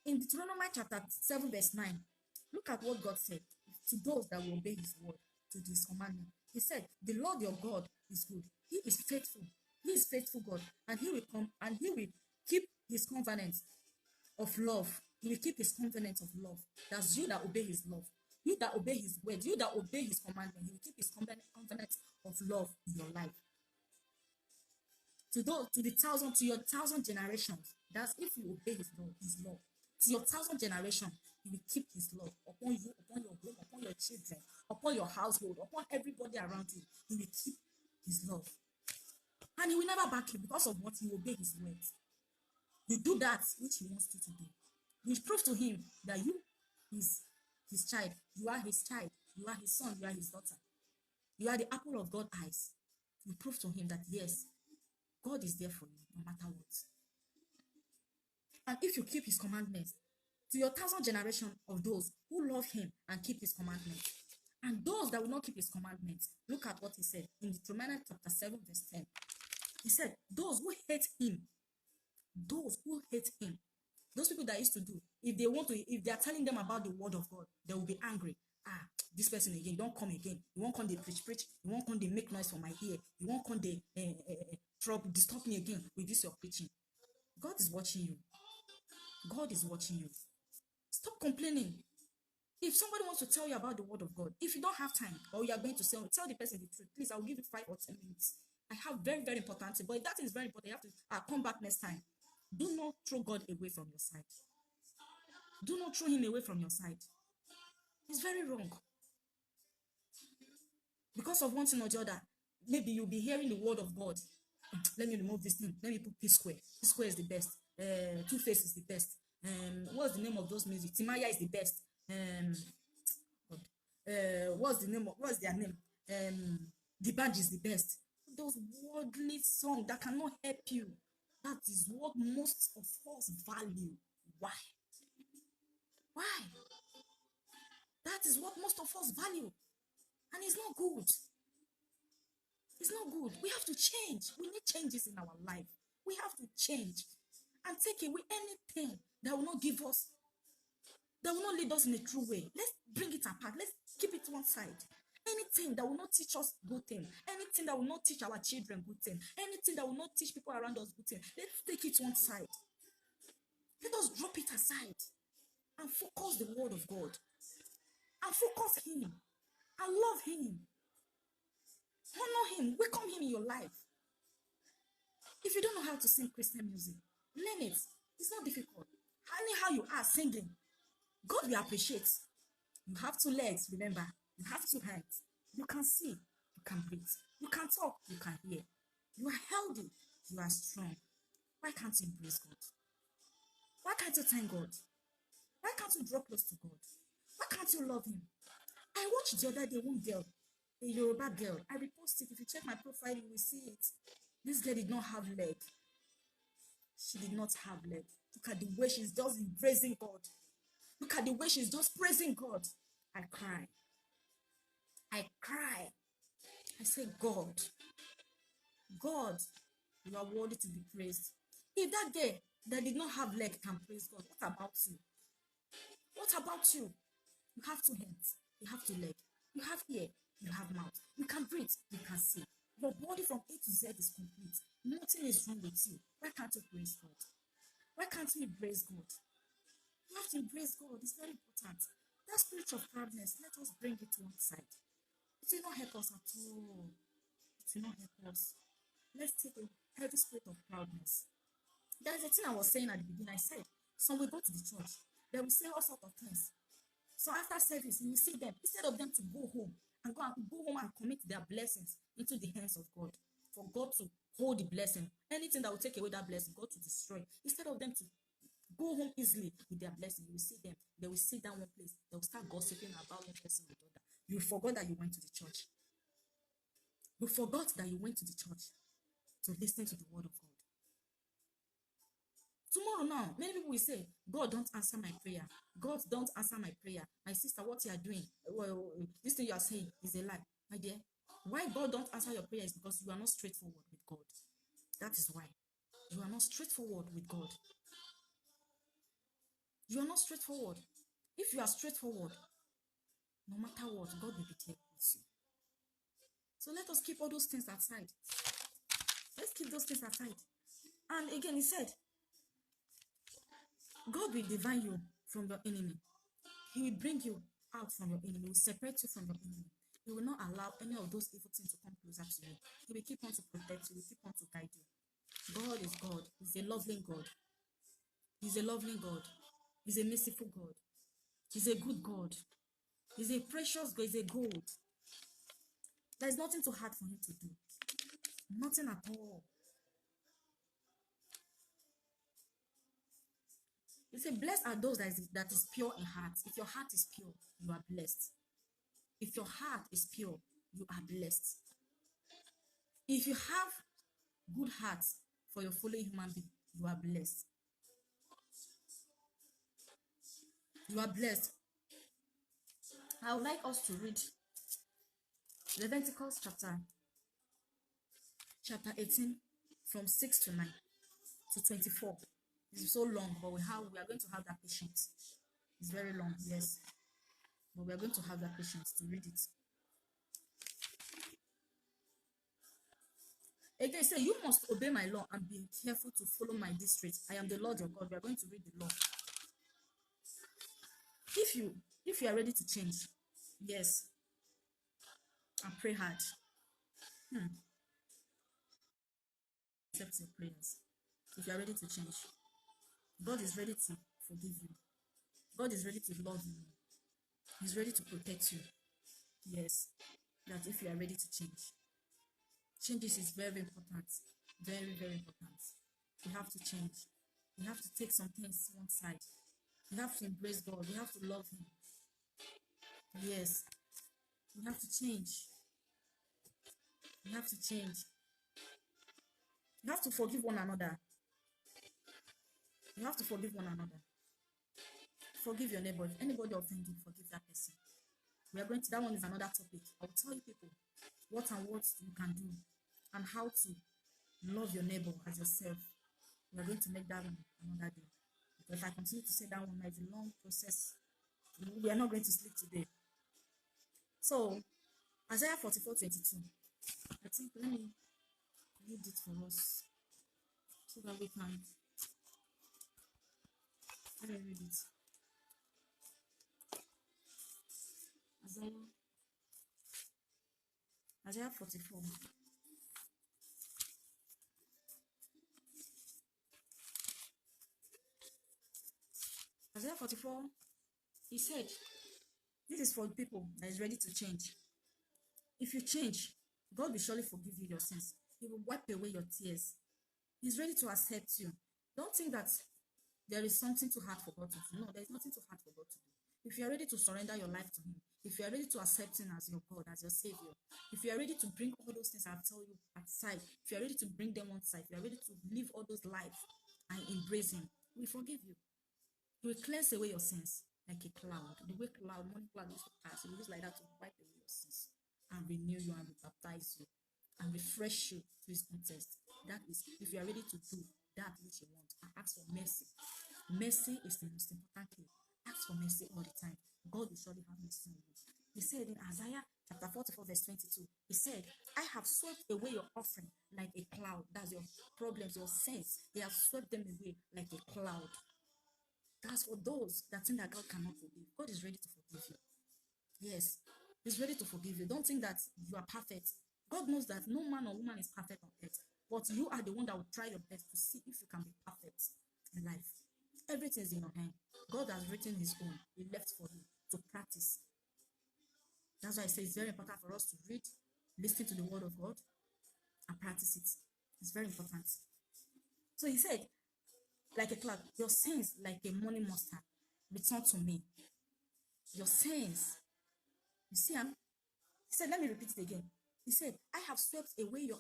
In Deuteronomy chapter 7 verse 9, look at what God said to those that will obey His word, to His commandment. He said, the Lord your God is good. He is faithful. He is faithful God. And He will come and He will keep His covenant of love. He will keep His covenant of love. That's you that obey His love. You that obey His word. You that obey His commandment. He will keep His covenant of love in your life. To your 1,000 generations. That's if you obey His law. To your 1,000 generations, He will keep His love upon you, upon your home, upon your children, upon your household, upon everybody around you. He will keep His love. And He will never back you because of what you obey His words. You do that which He wants you to do. You prove to Him that you is His child. You are His child. You are His son. You are His daughter. You are the apple of God's eyes. You prove to Him that yes, God is there for you no matter what. And if you keep His commandments, to your 1,000 generations of those who love him and keep his commandments. And those that will not keep his commandments, look at what he said in Deuteronomy chapter 7, verse 10. He said, those who hate him, those people that used to do, if they are telling them about the word of God, they will be angry. This person again, don't come again. You won't come, they preach. You won't come, they make noise for my ear. You won't come, they disturb me again with this your preaching. God is watching you. God is watching you. Stop complaining. If somebody wants to tell you about the word of God, if you don't have time, or you are going to tell the person the truth, please, I will give you 5 or 10 minutes. I have very, very important thing, but if that is very important, you have to come back next time. Do not throw God away from your side. Do not throw him away from your side. It's very wrong. Because of one thing or the other, maybe you'll be hearing the word of God. Let me remove this thing. Let me put P-Square. P-Square is the best. Two-Face is the best. What's the name of those music? Timaya is the best. What's their name? The Badge is the best. Those worldly songs that cannot help you. That is what most of us value. Why? That is what most of us value. And it's not good. It's not good. We have to change. We need changes in our life. We have to change and take away anything that will not give us, that will not lead us in a true way. Let's bring it apart. Let's keep it one side. Anything that will not teach us good thing, anything that will not teach our children good thing, anything that will not teach people around us good thing, let's take it one side. Let us drop it aside and focus the word of God. And focus him. And love him. Honor him. Welcome him in your life. If you don't know how to sing Christian music, learn it. It's not difficult. Anyhow you are singing, God will appreciate. You have 2 legs, remember. You have 2 hands. You can see. You can breathe. You can talk. You can hear. You are healthy. You are strong. Why can't you embrace God? Why can't you thank God? Why can't you draw close to God? Why can't you love him? I watched the other day one girl, a Yoruba girl. I reposted it. If you check my profile, you will see it. This girl did not have leg. She did not have leg. Look at the way she's just praising God. Look at the way she's just praising God. I cry. I say, God, you are worthy to be praised. If that girl that did not have leg can praise God, what about you? What about you? You have 2 hands. You have 2 legs. You have ear. You have mouth. You can breathe. You can see. Your body from A to Z is complete. Nothing is wrong with you. Why can't you praise God? Why can't you embrace God? You have to embrace God. It's very important. That spirit of proudness, let us bring it to one side. It will not help us at all. It will not help us. Let's take a heavy spirit of proudness. There is a thing I was saying at the beginning. I said, some will go to the church. They will say all sorts of things. So after service, you will see them, instead of them to go home and commit their blessings into the hands of God, for God to hold the blessing, anything that will take away that blessing, God to destroy. Instead of them to go home easily with their blessing, you will see them, they will sit down one place, they will start gossiping about one person or the other. You forgot that you went to the church. You forgot that you went to the church to listen to the word of God. Tomorrow now, many people will say, God don't answer my prayer. God don't answer my prayer. My sister, what you are doing, this thing you are saying is a lie. My dear, why God don't answer your prayer is because you are not straightforward with God. That is why. You are not straightforward with God. You are not straightforward. If you are straightforward, no matter what, God will be there with you. So let us keep all those things aside. Let's keep those things aside. And again, he said, God will divide you from your enemy. He will bring you out from your enemy. He will separate you from your enemy. He will not allow any of those evil things to come closer to you. He will keep on to protect you. He will keep on to guide you. God is God. He's a loving God. He's a loving God. He's a merciful God. He's a good God. He's a precious God. He's a gold. There's nothing too hard for him to do. Nothing at all. He said, blessed are those that is pure in heart. If your heart is pure, you are blessed. If your heart is pure, you are blessed. If you have good heart for your fellow human being, you are blessed. You are blessed. I would like us to read Leviticus chapter 18 from 6 to 9 to 24. It's so long, but we are going to have that patience. It's very long, yes, but we are going to have that patience to read it. Again, say, you must obey my law and be careful to follow my district. I am the Lord your God. We are going to read the law. If you are ready to change, yes, and pray hard. Accept your prayers. If you are ready to change, God is ready to forgive you. God is ready to love you. He's ready to protect you. Yes, that if you are ready to change. Changes is very important. Very, very important. You have to change. You have to take some things one side. You have to embrace God. You have to love Him. Yes. You have to change. You have to change. You have to forgive one another. You have to forgive one another. Forgive your neighbor. If anybody offend you, forgive that person. We are going to, that one is another topic. I will tell you people what you can do and how to love your neighbor as yourself. We are going to make that one another day. Because if I continue to say that one, it's a long process. We are not going to sleep today. So, Isaiah 44:22. I think, let me read it for us so that we can. Let me read it. Isaiah 44. Isaiah 44, he said, this is for people that is ready to change. If you change, God will surely forgive you your sins. He will wipe away your tears. He's ready to accept you. Don't think that there is something too hard for God to do. No, there is nothing too hard for God to do. If you are ready to surrender your life to Him, if you are ready to accept Him as your God, as your Savior, if you are ready to bring all those things I've told you aside, if you are ready to bring them one side, if you are ready to live all those lives and embrace Him, He will forgive you. He will cleanse away your sins like a cloud. The way morning cloud used to pass, He will use like that to wipe away your sins and renew you and baptize you and refresh you to His context. That is, if you are ready to do that which you want, and ask for mercy. Mercy is the most important thing. Ask for mercy all the time. God will surely have mercy on you. He said in Isaiah chapter 44 verse 22, he said, I have swept away your offering like a cloud. That's your problems, your sins. He has swept them away like a cloud. That's for those that think that God cannot forgive. God is ready to forgive you. Yes, He's ready to forgive you. Don't think that you are perfect. God knows that no man or woman is perfect on earth. But you are the one that will try your best to see if you can be perfect in life. Everything is in your hand. God has written His own. He left for you to practice. That's why I say it's very important for us to read, listen to the word of God, and practice it. It's very important. So He said, like a cloud, your sins like a morning mustard, return to me. Your sins. You see, he said, let me repeat it again. He said, I have swept away your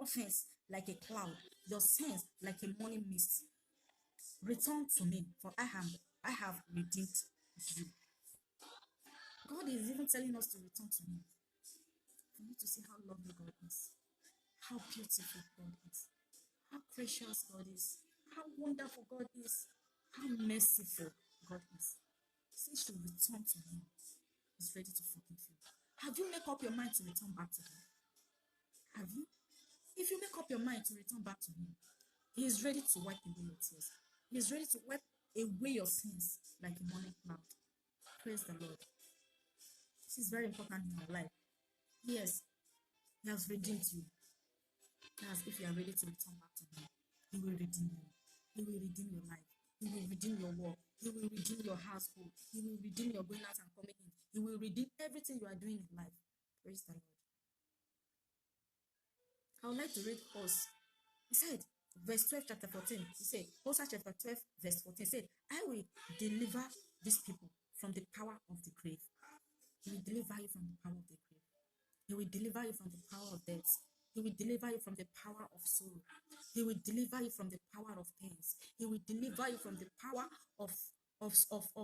offense like a cloud, your sins like a morning mist. Return to me, for I have redeemed you. God is even telling us to return to Him. For you to see how lovely God is, how beautiful God is, how precious God is, how wonderful God is, how merciful God is. He says to return to Him. He's ready to forgive you. Have you made up your mind to return back to Him? Have you? If you make up your mind to return back to Him, He is ready to wipe away your tears. He is ready to wipe away your sins like a morning cloud. Praise the Lord. This is very important in your life. Yes, He has redeemed you. That's if you are ready to return back to Him. He will redeem you. He will redeem your life. He will redeem your work. He will redeem your household. He will redeem your going out and coming in. He will redeem everything you are doing in life. Praise the Lord. I would like to read us. He said, verse 12, chapter 14. He said, Hosea chapter 12, verse 14. He said, I will deliver these people from the power of the grave. He will deliver you from the power of the grave. He will deliver you from the power of death. He will deliver you from the power of sorrow. He will deliver you from the power of pains. He will deliver you from the power of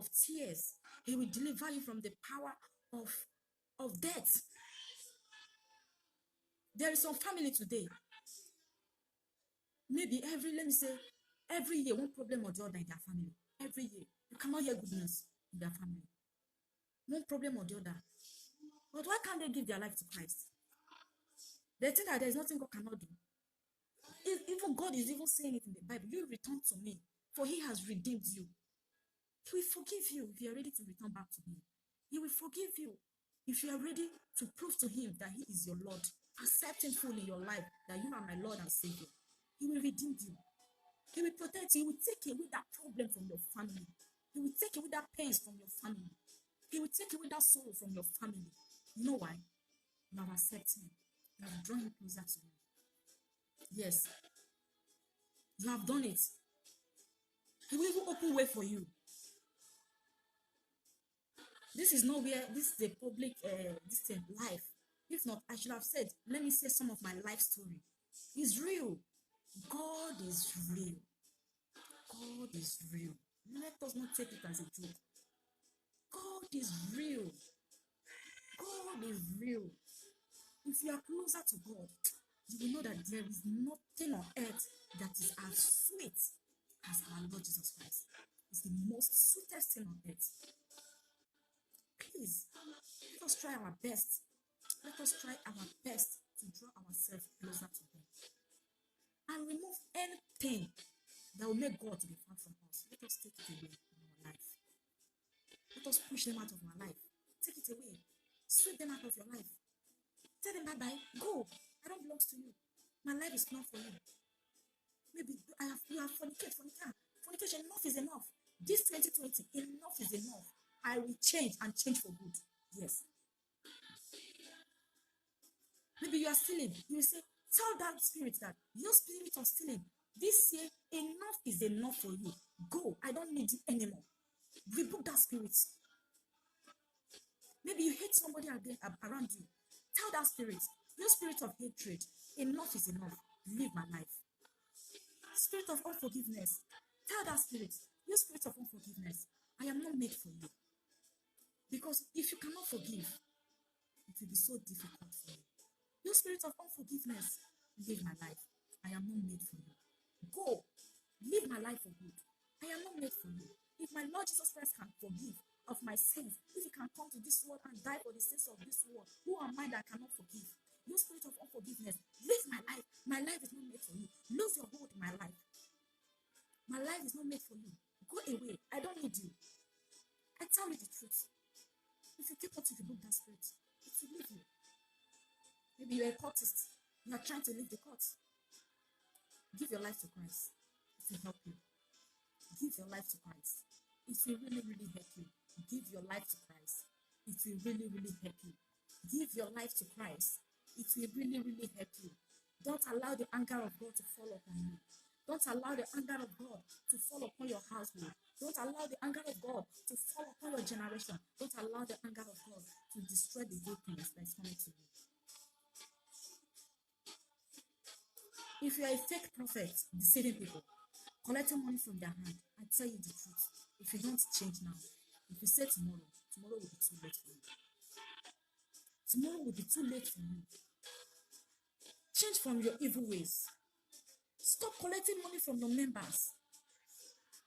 tears. He will deliver you from the power of death. There is some family today. Maybe every year, one problem or the other in their family. Every year. You cannot hear good news in their family. One problem or the other. But why can't they give their life to Christ? They think that there is nothing God cannot do. Even God is even saying it in the Bible. You return to me, for he has redeemed you. He will forgive you if you are ready to return back to him. He will forgive you if you are ready to prove to him that he is your Lord. Accept him fully in your life, that you are my Lord and Savior. He will redeem you. He will protect you. He will take away that problem from your family. He will take away that pain from your family. He will take away that sorrow from your family. You know why? You have accepted him. You have drawn him closer to you. Yes. You have done it. He will even open way for you. This is not where, this is a public life. If not, I should have said, let me say some of my life story. It's real. God is real. God is real. Let us not take it as a joke. God is real. God is real. If you are closer to God, you will know that there is nothing on earth that is as sweet as our Lord Jesus Christ. It's the most sweetest thing on earth. Please, let us try our best. Let us try our best to draw ourselves closer to Him. And remove anything that will make God to be far from us. Let us take it away from our life. Let us push them out of our life. Take it away. Sweep them out of your life. Tell them bye-bye. Go. I don't belong to you. My life is not for you. Maybe you have fornication. Enough is enough. This 2020, enough is enough. I will change and change for good. Yes. Maybe you are stealing. You will say, tell that spirit that your spirit of stealing, this year, enough is enough for you. Go. I don't need you anymore. Rebuke that spirit. Maybe you hate somebody around you. Tell that spirit, your spirit of hatred, enough is enough. Live my life. Spirit of unforgiveness. Tell that spirit, your spirit of unforgiveness, I am not made for you. Because if you cannot forgive, it will be so difficult for you. Your spirit of unforgiveness, live my life. I am not made for you. Go. Live my life for good. I am not made for you. If my Lord Jesus Christ can forgive of my sins, if he can come to this world and die for the sins of this world, who am I that cannot forgive? Your spirit of unforgiveness, live my life. My life is not made for you. Lose your hold in my life. My life is not made for you. Go away. I don't need you. I tell you the truth. If you keep on to rebuke that spirit, it will leave you. Maybe you're a cultist. You are trying to leave the cult. Give your life to Christ. It will help you. Give your life to Christ. It will really, really help you. Give your life to Christ. It will really, really help you. Give your life to Christ. It will really, really help you. Don't allow the anger of God to fall upon you. Don't allow the anger of God to fall upon your household. Don't allow the anger of God to fall upon your generation. Don't allow the anger of God to destroy the good things that is coming to you. If you are a fake prophet deceiving people, collecting money from their hand, I tell you the truth. If you don't change now, if you say tomorrow, tomorrow will be too late for you. Tomorrow will be too late for you. Change from your evil ways. Stop collecting money from your members.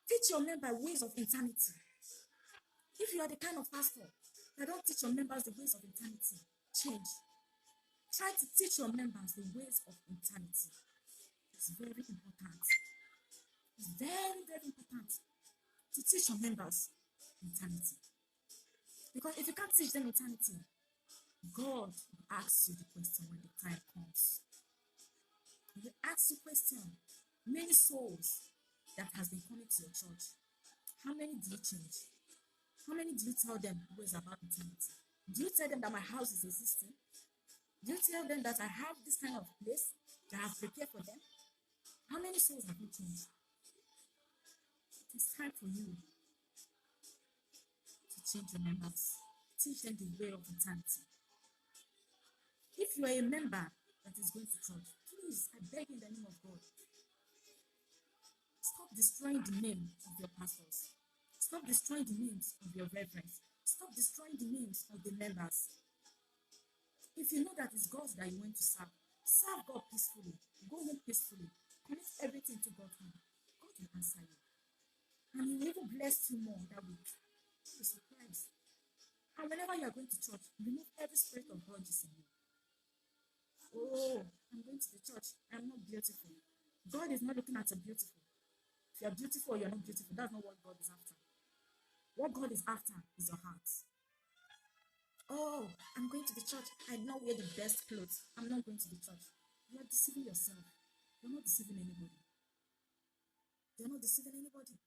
Teach your members ways of eternity. If you are the kind of pastor that don't teach your members the ways of eternity, change. Try to teach your members the ways of eternity. It's very important. It's very, very important to teach your members eternity. Because if you can't teach them eternity, God will ask you the question when the time comes. He will ask you question. Many souls that has been coming to your church, how many do you change? How many do you tell them ways about eternity? Do you tell them that my house is existing? Do you tell them that I have this kind of place that I have prepared for them? How many souls have you changed? It is time for you to change your members. Teach them the way of eternity. If you are a member that is going to church, please, I beg in the name of God, stop destroying the name of your pastors. Stop destroying the names of your reverends. Stop destroying the names of the members. If you know that it's God that you want to serve God peacefully. Go home peacefully. Commit everything to God's hand. God will answer you. And He will even bless you more that week. You'll be surprised. And whenever you are going to church, remove every spirit of grudges in you. Oh, I'm going to the church. I'm not beautiful. God is not looking at a beautiful. If you're beautiful or you're not beautiful, that's not what God is after. What God is after is your heart. Oh, I'm going to the church. I don't wear the best clothes. I'm not going to the church. You are deceiving yourself. You're not deceiving anybody. You're not deceiving anybody.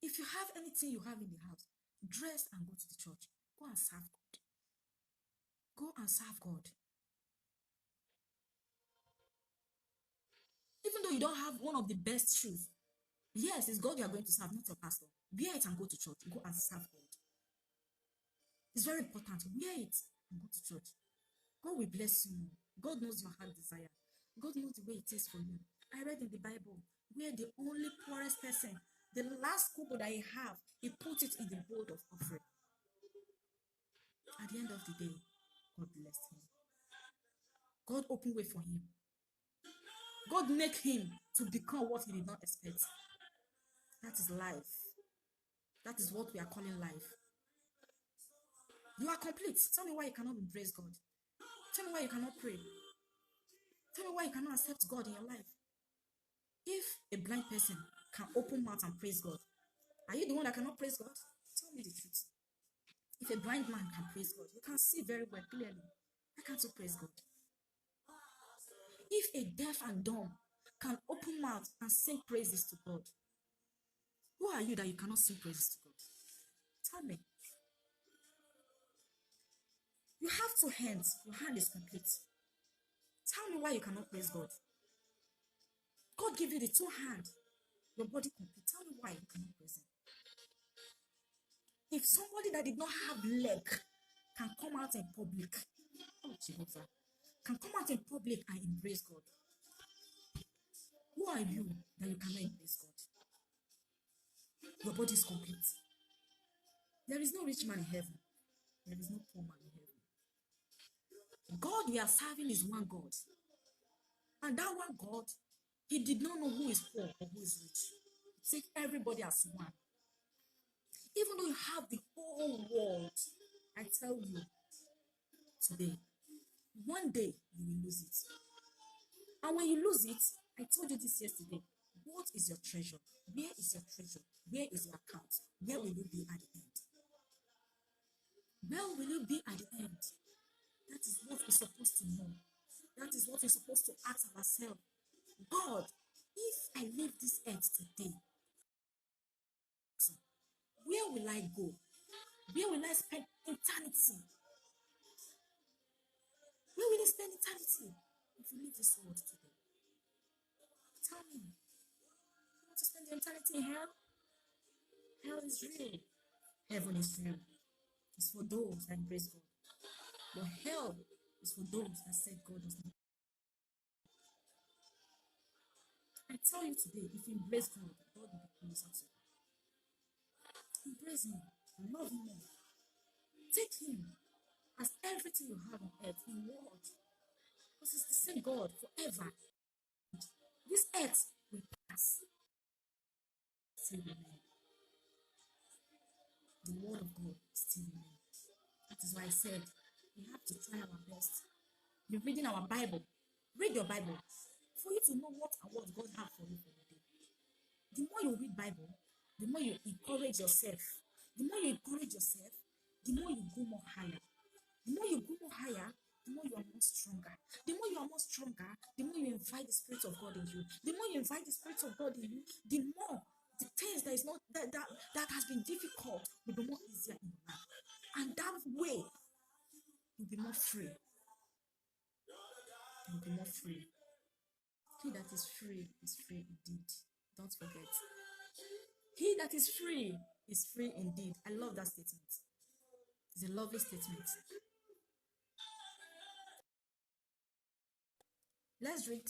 If you have anything you have in the house, dress and go to the church. Go and serve God. Go and serve God. Even though you don't have one of the best shoes, yes, it's God you are going to serve, not your pastor. Wear it and go to church. Go and serve God. It's very important. Wear it and go to church. God will bless you more. God knows your heart desire. God knows the way it is for you. I read in the Bible where the only poorest person, the last kobo that he have, he put it in the bowl of offering. At the end of the day, God blessed him. God opened way for him. God make him to become what he did not expect. That is life. That is what we are calling life. You are complete. Tell me why you cannot embrace God. Tell me why you cannot pray. Tell me why you cannot accept God in your life. If a blind person can open mouth and praise God, are you the one that cannot praise God? Tell me the truth. If a blind man can praise God, you can see very well clearly. Why can't you praise God? If a deaf and dumb can open mouth and sing praises to God, who are you that you cannot sing praises to God? Tell me. You have two hands. Your hand is complete. Tell me why you cannot praise God. God gave you the two hands. Your body complete. Tell me why you cannot praise Him. If somebody that did not have leg can come out in public, oh Jehovah, can come out in public and embrace God, who are you that you cannot embrace God? Your body is complete. There is no rich man in heaven. There is no poor man in heaven. God we are serving is one God. And that one God, He did not know who is poor or who is rich. He took everybody as one. Even though you have the whole world, I tell you today, one day you will lose it. And when you lose it, I told you this yesterday, what is your treasure? Where is your treasure? Where is your account? Where will you be at the end? Where will you be at the end? That is what we're supposed to know. That is what we're supposed to ask ourselves. God, if I leave this earth today, where will I go? Where will I spend eternity? Where will I spend eternity if you leave this world today? Tell me. You want to spend your eternity in hell? Hell is real. Heaven is real. It's for those that embrace God. But hell is for those that said God does not. I tell you today, if you embrace God, God will be closer to you. Embrace Him. Love Him more. Take Him as everything you have on earth in word. Because it's the same God forever. This earth will pass. Still remain. The word of God still remains. That is why I said we have to try our best. You're reading our Bible. Read your Bible for you to know what and what God has for you for the day. The more you read Bible, the more you encourage yourself. The more you encourage yourself, the more you go more higher. The more you go more higher, the more you are more stronger. The more you are more stronger, the more you invite the Spirit of God in you. The more you invite the Spirit of God in you, the more the things that is not that has been difficult will be more easier in your life. And that way, you'll be more free. You'll be more free. He that is free indeed. Don't forget. He that is free indeed. I love that statement. It's a lovely statement. Let's read.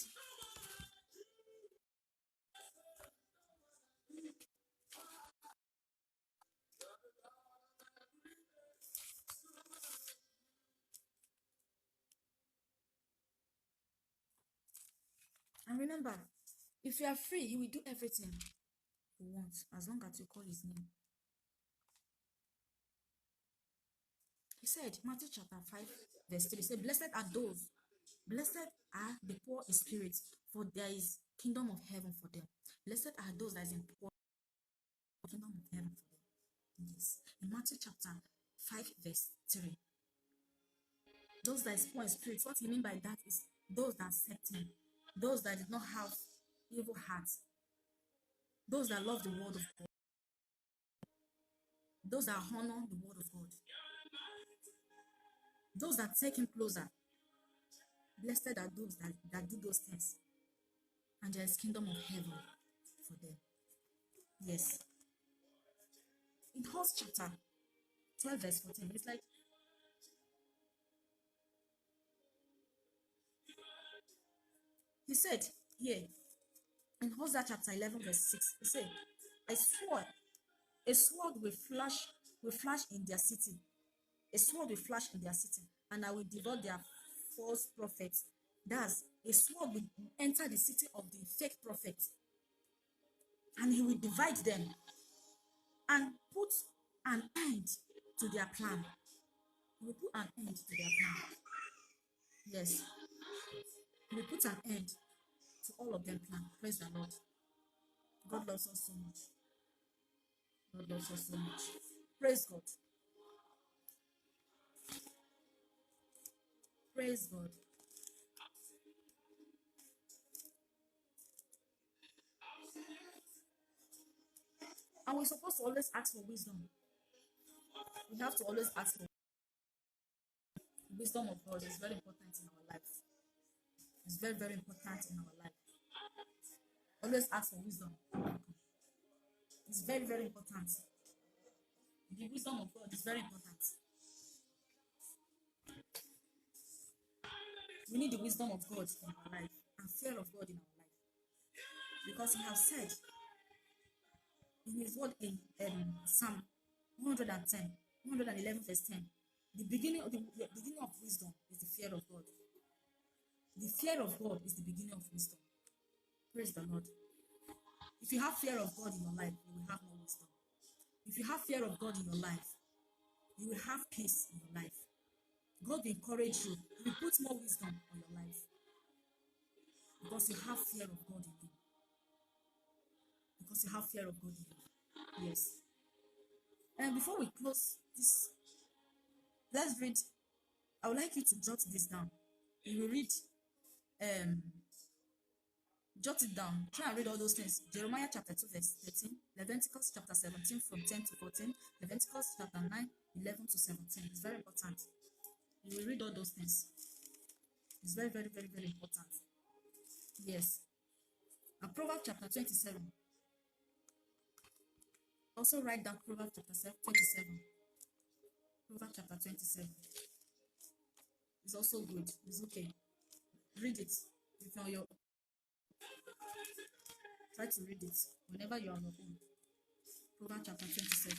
remember, if you are free, he will do everything you want as long as you call his name. He said, Matthew chapter 5, verse 3, he said, blessed are the poor in spirit, for there is kingdom of heaven for them. Blessed are those that is in poor kingdom of heaven for them. Yes. In Matthew chapter 5, verse 3. Those that is poor in spirit, what he mean by that is those that accept him, those that did not have evil hearts, those that love the word of God, those that honor the word of God, those that take him closer. Blessed are those that do those things, and there is kingdom of heaven for them. Yes. In Hosea chapter 12, verse 14, it's like, he said here, in Hosea chapter 11, verse 6, he said, a sword will flash in their city. A sword will flash in their city, and I will devour their false prophets. Thus, a sword will enter the city of the fake prophets, and he will divide them and put an end to their plan. He will put an end to their plan. Yes. He will put an end to all of them plan. Praise the Lord. God loves us so much. God loves us so much. Praise God. Praise God. And we're supposed to always ask for wisdom. We have to always ask for wisdom of God. It's very important in our life. It's very, very important in our life. Always ask for wisdom. It's very, very important. The wisdom of God is very important. We need the wisdom of God in our life and fear of God in our life. Because he has said in his word in Psalm 111 verse 10, the beginning of wisdom is the fear of God. The fear of God is the beginning of wisdom. Praise the Lord. If you have fear of God in your life, you will have no wisdom. If you have fear of God in your life, you will have peace in your life. God will encourage you. He will put more wisdom on your life. Because you have fear of God in you. Because you have fear of God in you. Yes. And before we close this, let's read. I would like you to jot this down. You will read, jot it down. Try and read all those things. Jeremiah chapter 2 verse 13, Leviticus chapter 17 from 10 to 14, Leviticus chapter 9, 11 to 17. It's very important. You will read all those things. It's very, very, very, very important. Yes. And Proverbs chapter 27. Also write down Proverbs chapter 27. Proverbs chapter 27. It's also good. It's okay. Read it. If you're on your, try to read it whenever you're on your own. Proverbs chapter 27.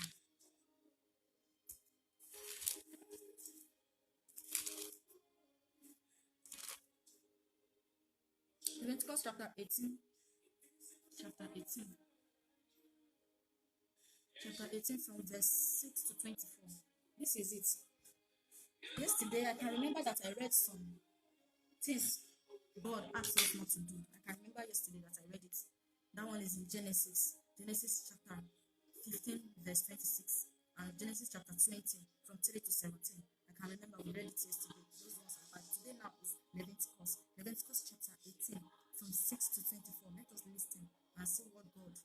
Leviticus chapter 18. Chapter 18. Chapter 18 from verse 6 to 24. This is it. Yesterday, I can remember that I read some things God asked us not to do. I can remember yesterday that I read it. That one is in Genesis. Genesis chapter 15, verse 26. And Genesis chapter 20, from 3 to 17. I can remember we read it yesterday. Those ones are bad. Today now is Leviticus. Leviticus chapter 18, from 6 to 24. Let us listen and see what God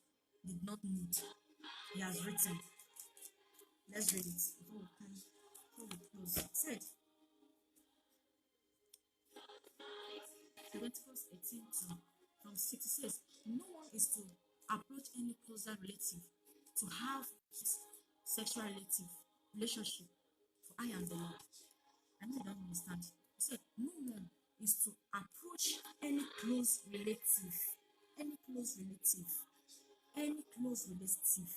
did not need. He has written. Let's read it before we close. It said, Leviticus 18 from 6, it says, no one is to approach any closer relative to have sexual relationship, for I am the Lord. I know you don't understand. It said, no one is to approach any close relative. Any close relative. Any close relative.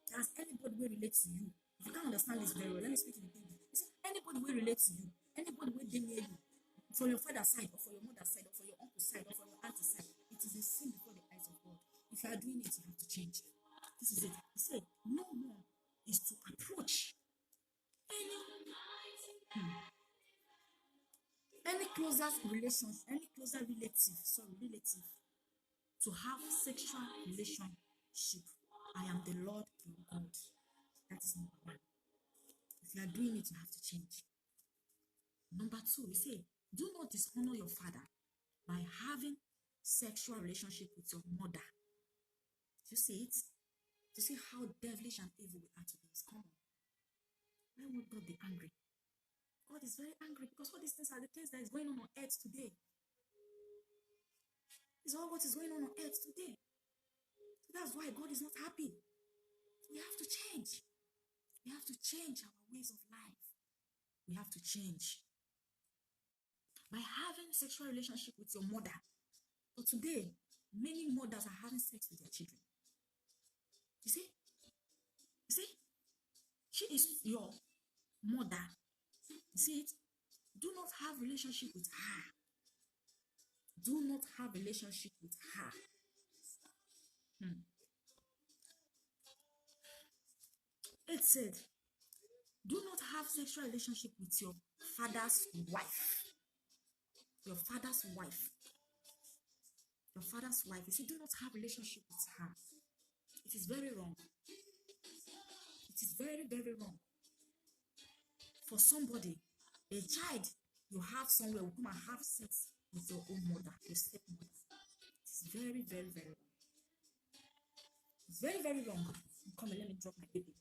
Does anybody will relate to you? If you can't understand this very well, let me speak in the English. You see, anybody will relate to you. Anybody will be near you. For your father's side, or for your mother's side, or for your uncle's side, or for your aunt's side. It is a sin before the eyes of God. If you are doing it, you have to change. This is it. He said, no more is to approach any any closer relations, any closer relative to have sexual relationship. I am the Lord your God. That is number one. If you are doing it, you have to change. Number two, he said, do not dishonor your father by having sexual relationship with your mother. You see it? You see how devilish and evil we are to this? Come on. Why would God be angry? God is very angry because all these things are the things that is going on earth today. It's all what is going on earth today. So that's why God is not happy. We have to change. We have to change our ways of life. We have to change. By having sexual relationship with your mother. But today, many mothers are having sex with their children. You see? You see? She is your mother. You see it? Do not have relationship with her. Do not have relationship with her. It said, do not have sexual relationship with your father's wife. Your father's wife. Your father's wife. You see, do not have relationship with her. It is very wrong. It is very, very wrong. For somebody, a child you have somewhere will come and have sex with your own mother, your stepmother. It's very, very, very wrong. It's very, very wrong. Come and let me drop my baby.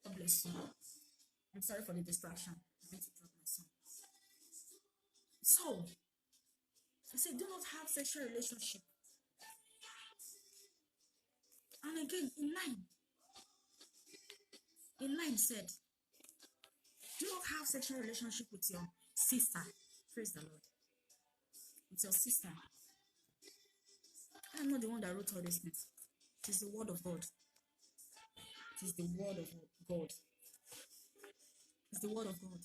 God bless you. I'm sorry for the distraction. I need to drop my son. So, I said, do not have sexual relationship. And again, in 9 said, do not have sexual relationship with your sister. Praise the Lord. With your sister. I'm not the one that wrote all these things. It is the word of God. It is the word of God. It's the word of God.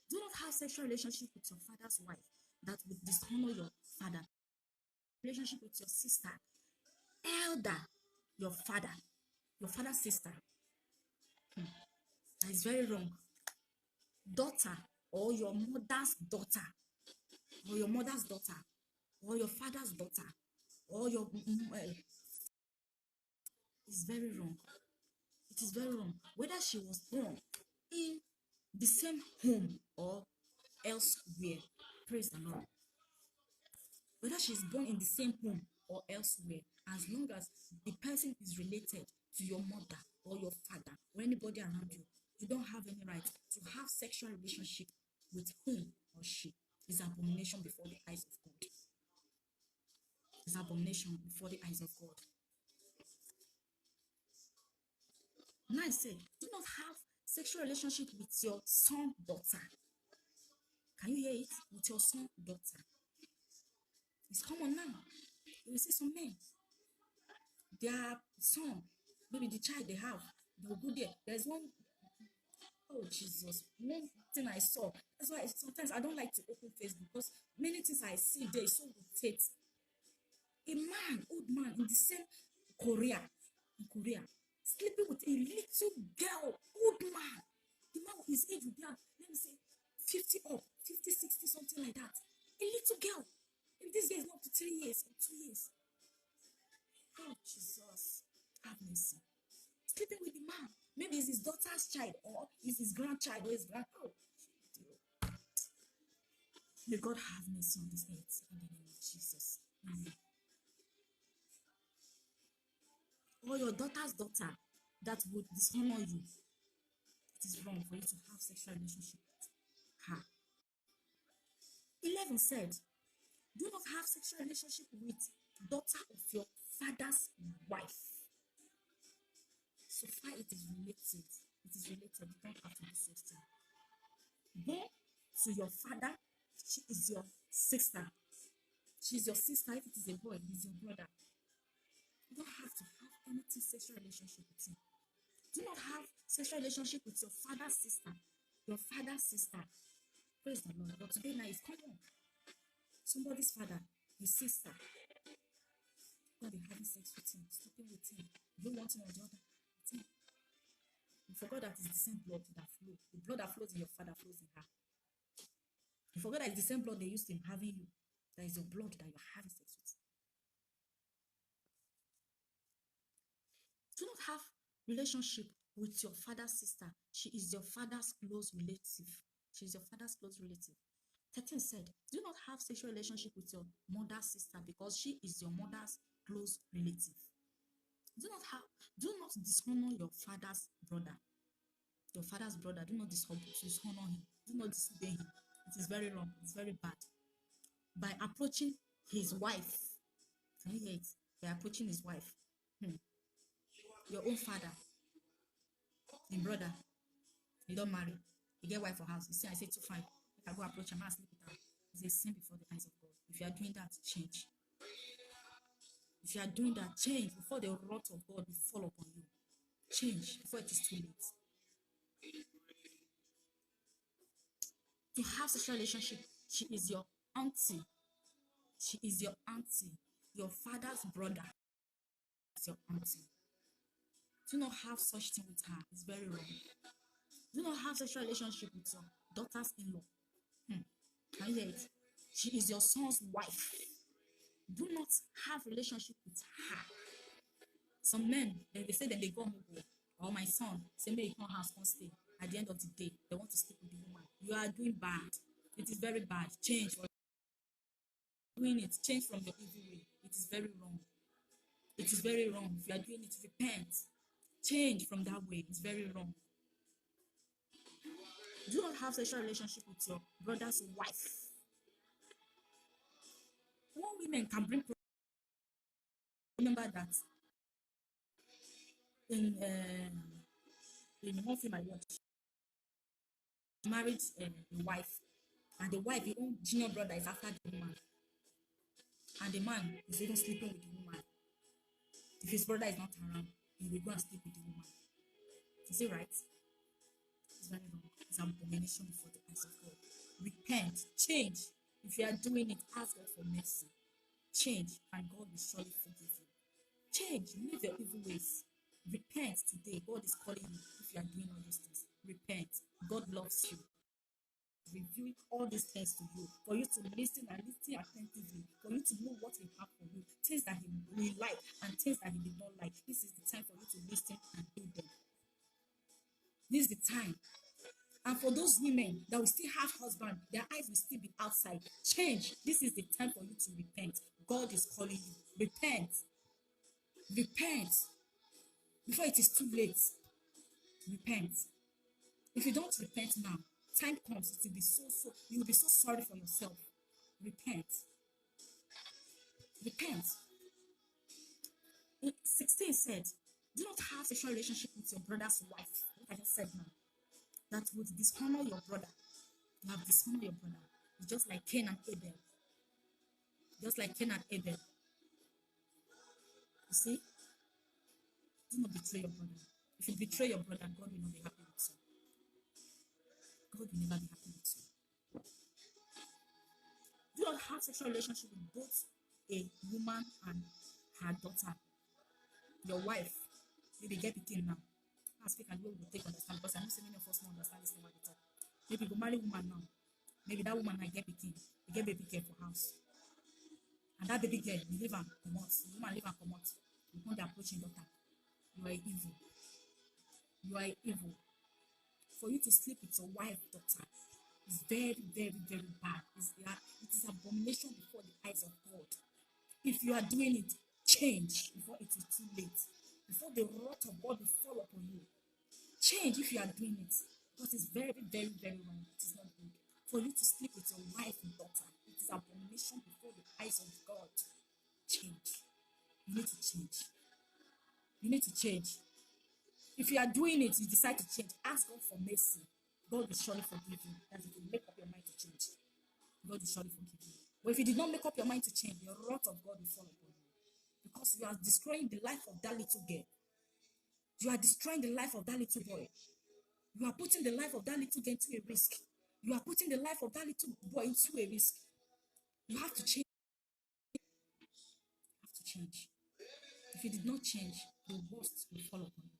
Do not have sexual relationship with your father's wife that would dishonor your father. Relationship with your sister, elder, your father's sister. That is very wrong. Daughter, or your mother's daughter, or your mother's daughter, or your father's daughter, or your is very wrong. It is very wrong. Whether she was born in the same home or elsewhere, praise the Lord. Whether she's born in the same home or elsewhere, as long as the person is related to your mother or your father or anybody around you, you don't have any right to have sexual relationship with him or she. It's abomination before the eyes of God. It's abomination before the eyes of God. Now I say, do not have sexual relationship with your son, daughter. Can you hear it? With your son, daughter. It's common now. You will see some men. Their son, maybe the child they have, they'll go there. There's one, oh Jesus, one thing I saw. That's why sometimes I don't like to open Facebook because many things I see there is so irritating. A man, old man in the same Korea, sleeping with a little girl, old man. The man, his age would be, let me say, 50 up, 50, 60, something like that. A little girl. If this girl is not up to 3 years or 2 years. Oh, Jesus. Have mercy. Sleeping with the man. Maybe it's his daughter's child or it's his grandchild or his grandchild. May God have mercy on this earth in the name of Jesus. Amen. Or your daughter's daughter that would dishonor you. It is wrong for you to have sexual relationship with her. 11 said, do not have sexual relationship with daughter of your father's wife. So far, it is related. It is related. You don't have to do such thing. Go to your father. She is your sister. She's your sister. If it is a boy, he's your brother. You don't have to have any sexual relationship with him. Do not have sexual relationship with your father's sister. Your father's sister. Praise the Lord. But today now it's common. Somebody's father, his sister, God be having sex with him, sleeping with him. You don't want him or the other. With him. You forgot that it's the same blood that flows. The blood that flows in your father flows in her. You forgot that it's the same blood they used in having you. That is your blood that you're having sex with. Do not have relationship with your father's sister. She is your father's close relative. She is your father's close relative. 13 said, do not have sexual relationship with your mother's sister because she is your mother's close relative. Do not dishonor your father's brother. Your father's brother, do not dishonor him. Do not disobey him. It is very wrong. It's very bad. By approaching his wife, can you hear it? By approaching his wife, your own father, your brother, you don't marry, you get wife for house. You see, I say too fine. I go approach him and sleep with her. It's a sin before the eyes of God. If you are doing that, change. If you are doing that, change before the wrath of God will fall upon you. Change before it is too late. To have sexual relationship, she is your auntie. She is your auntie. Your father's brother is your auntie. Do not have such thing with her. It's very wrong. Do not have sexual relationship with your daughter's in-law. Can you hear it? She is your son's wife. Do not have relationship with her. Some men, they say that they go home, or my son, say me come house, come stay. At the end of the day, they want to sleep with the woman. You are doing bad. It is very bad. Change for doing it. Change from your evil way. It is very wrong. It is very wrong. If you are doing it, repent. Change from that way. It's very wrong. Do not have sexual relationship with your brother's wife. One women can bring. Remember that in one film I watched, married a wife, and the wife, the own junior brother, is after the woman, and the man is even sleeping with the woman. If his brother is not around, he will go and sleep with the woman. Is it right? It's very wrong. It's an abomination before the eyes of God. Repent, change. If you are doing it, ask God for mercy. Change, and God will surely forgive you. Change, leave your evil ways. Repent today. God is calling you if you are doing all these things. Repent. God loves you. Reviewing all these things to you, for you to listen and listen attentively, for you to know what He has for you, things that He will like and things that He did not like. This is the time for you to listen and do them. This is the time. And for those women that will still have husband, their eyes will still be outside. Change. This is the time for you to repent. God is calling you. Repent. Repent. Before it is too late. Repent. If you don't repent now, time comes, it will be you will be so sorry for yourself. Repent. Repent. 16 said, do not have sexual relationship with your brother's wife. What I just said now. That would dishonor your brother. You have dishonored your brother. It's just like Cain and Abel. Just like Cain and Abel. You see? Do not betray your brother. If you betray your brother, God will not be happy with you. God will never be happy with you. Do not have sexual relationship with both a woman and her daughter. Your wife, maybe get picking now. I speak and you will take understand because I know so many of us don't understand this thing what they talk. Maybe you go marry woman now. Maybe that woman might get picking. You get baby girl for house. And that baby girl, you leave and come out. The woman leave and come out. You want the approaching daughter. You are evil. You are evil. For you to sleep with your wife, daughter, is very, very, very bad. It is abomination before the eyes of God. If you are doing it, change before it is too late. Before the wrath of God will fall upon you. Change if you are doing it. Because it's very, very, very wrong. It is not good. For you to sleep with your wife and daughter, it is abomination before the eyes of God. Change. You need to change. You need to change. If you are doing it, you decide to change, ask God for mercy. God will surely forgive you. That if you make up your mind to change, God will surely forgive you. But if you did not make up your mind to change, the wrath of God will fall upon you. Because you are destroying the life of that little girl. You are destroying the life of that little boy. You are putting the life of that little girl into a risk. You are putting the life of that little boy into a risk. You have to change. You have to change. If you did not change, the worst will fall upon you.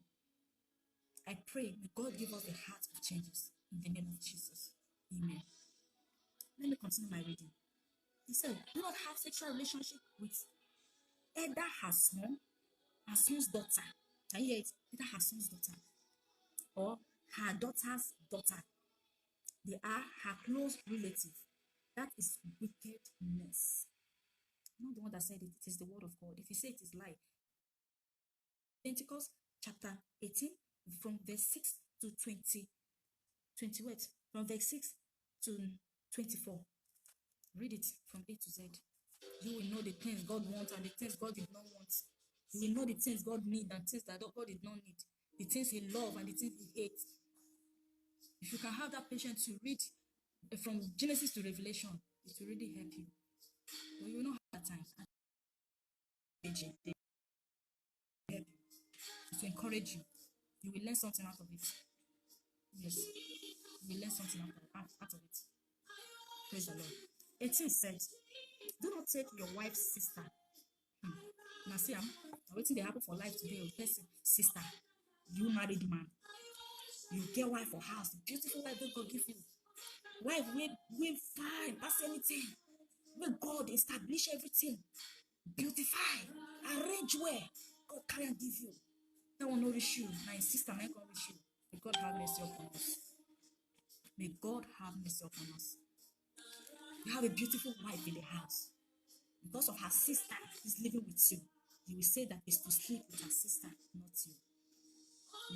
I pray, may God give us the heart of changes in the name of Jesus. Amen. Let me continue my reading. He said, do not have sexual relationship with either her son's daughter. Can you hear it? Either her son's daughter or her daughter's daughter. They are her close relative. That is wickedness. I'm not the one that said it. It is the word of God. If you say it is lie. Pentecost chapter 18 from verse 6 to 20 what? From verse 6 to 24. Read it from A to Z. You will know the things God wants and the things God did not want. You will know the things God needs and things that God did not need. The things He loves and the things He hates. If you can have that patience to read from Genesis to Revelation, it will really help you. But you will not have that time. It will help you. It will encourage you. You will learn something out of it. Yes. You will learn something out of it. Praise the Lord. 18 said, do not take your wife's sister. Now see, I'm waiting to happen for life today. Person, sister, you married man. You get wife for house. Beautiful wife that God give you. Wife, we fine. That's anything. Where God establish everything. Beautify. Arrange where God can give you. That will not reach you. My sister, my God reach you. May God have mercy upon us. May God have mercy upon us. You have a beautiful wife in the house. Because of her sister is living with you. You will say that it's to sleep with her sister, not you.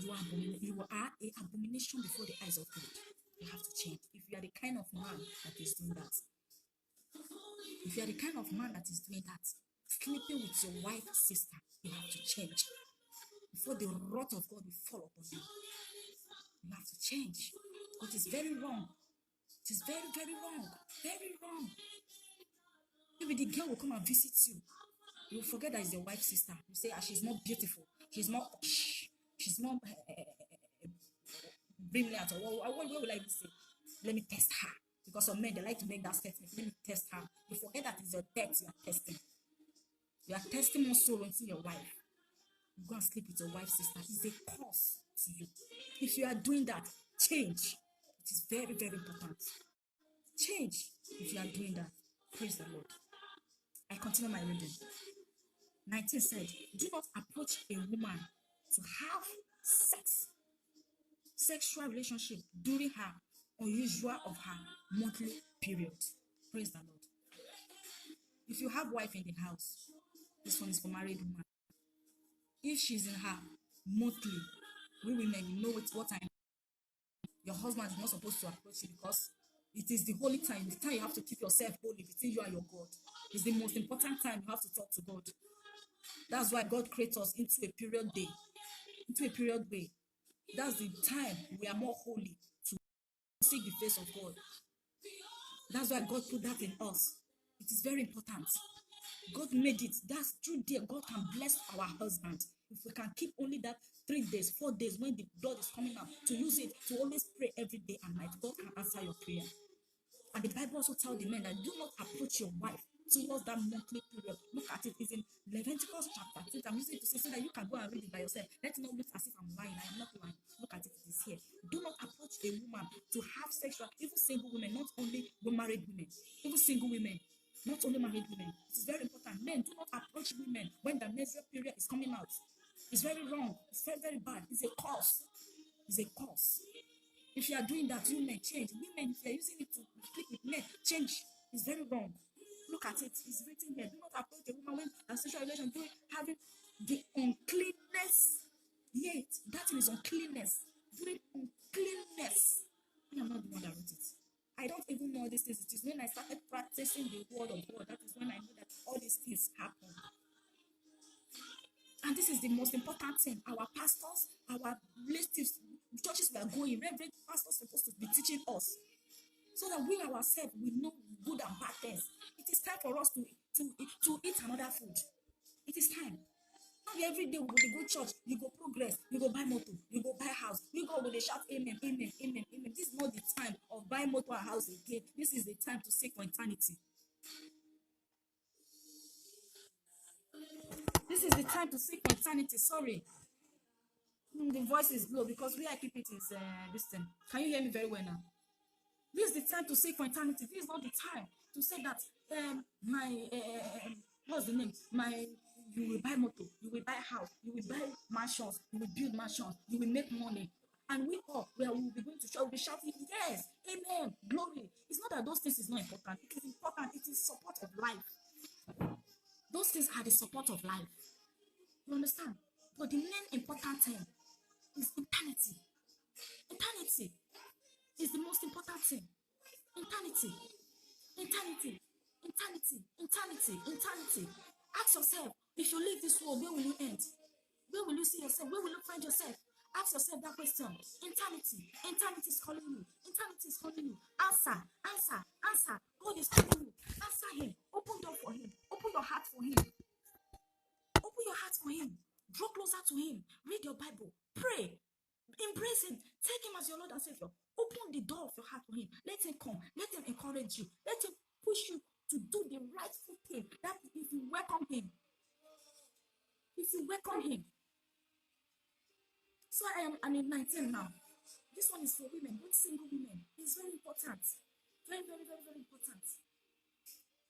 You are an abomination before the eyes of God. You have to change. If you are the kind of man that is doing that, if you are the kind of man that is doing that, sleeping with your wife's sister, you have to change. Before the wrath of God will fall upon you, you have to change. But it's very wrong. It is very, very wrong. Very wrong. Maybe the girl will come and visit you. You will forget that it's your wife's sister. You say, she's more beautiful. She's more brilliant. Or what will I say? Let me test her. Because some men, they like to make that statement. Let me test her. You forget that it's your death you are testing. You are testing more sorrow into your wife. You go and sleep with your wife's sister. It's a curse to you. If you are doing that, change. It is very, very important. Change if you are doing that. Praise the Lord. I continue my reading. 19 said, do not approach a woman to have sexual relationship during her unusual of her monthly period. Praise the Lord. If you have wife in the house, this one is for married woman. If she's in her monthly, we women know what time. Your husband is not supposed to approach you because it is the holy time. The time you have to keep yourself holy between you and your God. It's the most important time you have to talk to God. That's why God creates us into a period day, into a period way. That's the time we are more holy to seek the face of God. That's why God put that in us. It is very important. God made it. That's true there. God can bless our husband. If we can keep only that 3 days, 4 days when the blood is coming out, to use it to always pray every day and night, God can answer your prayer. And the Bible also tells the men that do not approach your wife towards that monthly period. Look at it. It's in Leviticus chapter 6. I'm using it to say so that you can go and read it by yourself. Let it not look as if I'm lying. I am not lying. Look at it. It is here. Do not approach a woman to have sexual, even single women, not only married women, even single women, not only married women. It is very important. Men, do not approach women when the menstrual period is coming out. It's very wrong. It's very, very bad. It's a curse. It's a curse. If you are doing that, you may change. Women, if you are using it to click with men, change. It's very wrong. Look at it. It's written here. Do not approach a woman when a sexual relation having the uncleanness. Yet, that is uncleanness. Doing uncleanness. I am not the one that wrote it. I don't even know these things. It is when I started practicing the word of God. That is when I knew that all these things happen. And this is the most important thing. Our pastors, our relatives, churches we are going, reverend pastors supposed to be teaching us, so that we ourselves will know good and bad things. It is time for us to eat another food. It is time. Not be every day we go to go church, you go progress, you go buy motor, you go buy house. We go with a shout amen, amen, amen, amen. This is not the time of buying motor and house again. This is the time to seek for eternity. This is the time to seek for eternity. Sorry. The voice is low because where I keep it is this thing. Can you hear me very well now? This is the time to seek for eternity. This is not the time to say that my what's the name? My You will buy motor, you will buy house, you will buy mansions, you will build mansions, you will make money. And we all where we will be going to church, we'll be shouting, yes, amen, glory. It's not that those things is not important. It is important. It is support of life. Those things are the support of life. You understand? But the main important thing is eternity. Eternity is the most important thing. Eternity. Eternity. Eternity. Eternity. Eternity. Ask yourself, if you leave this world, where will you end? Where will you see yourself? Where will you find yourself? Ask yourself that question. Eternity. Eternity is calling you. Eternity is calling you. Answer. Answer. Answer. God is calling you. Answer him. Open door for him. Open your heart for him. Open your heart for him. Draw closer to him. Read your Bible. Pray. Embrace him. Take him as your Lord and Savior. Open the door of your heart for him. Let him come. Let him encourage you. Let him push you to do the rightful thing. That if you welcome him. If you welcome him. So I'm in 19 now. This one is for women, both single women. It's very important. Very, very, very, very important.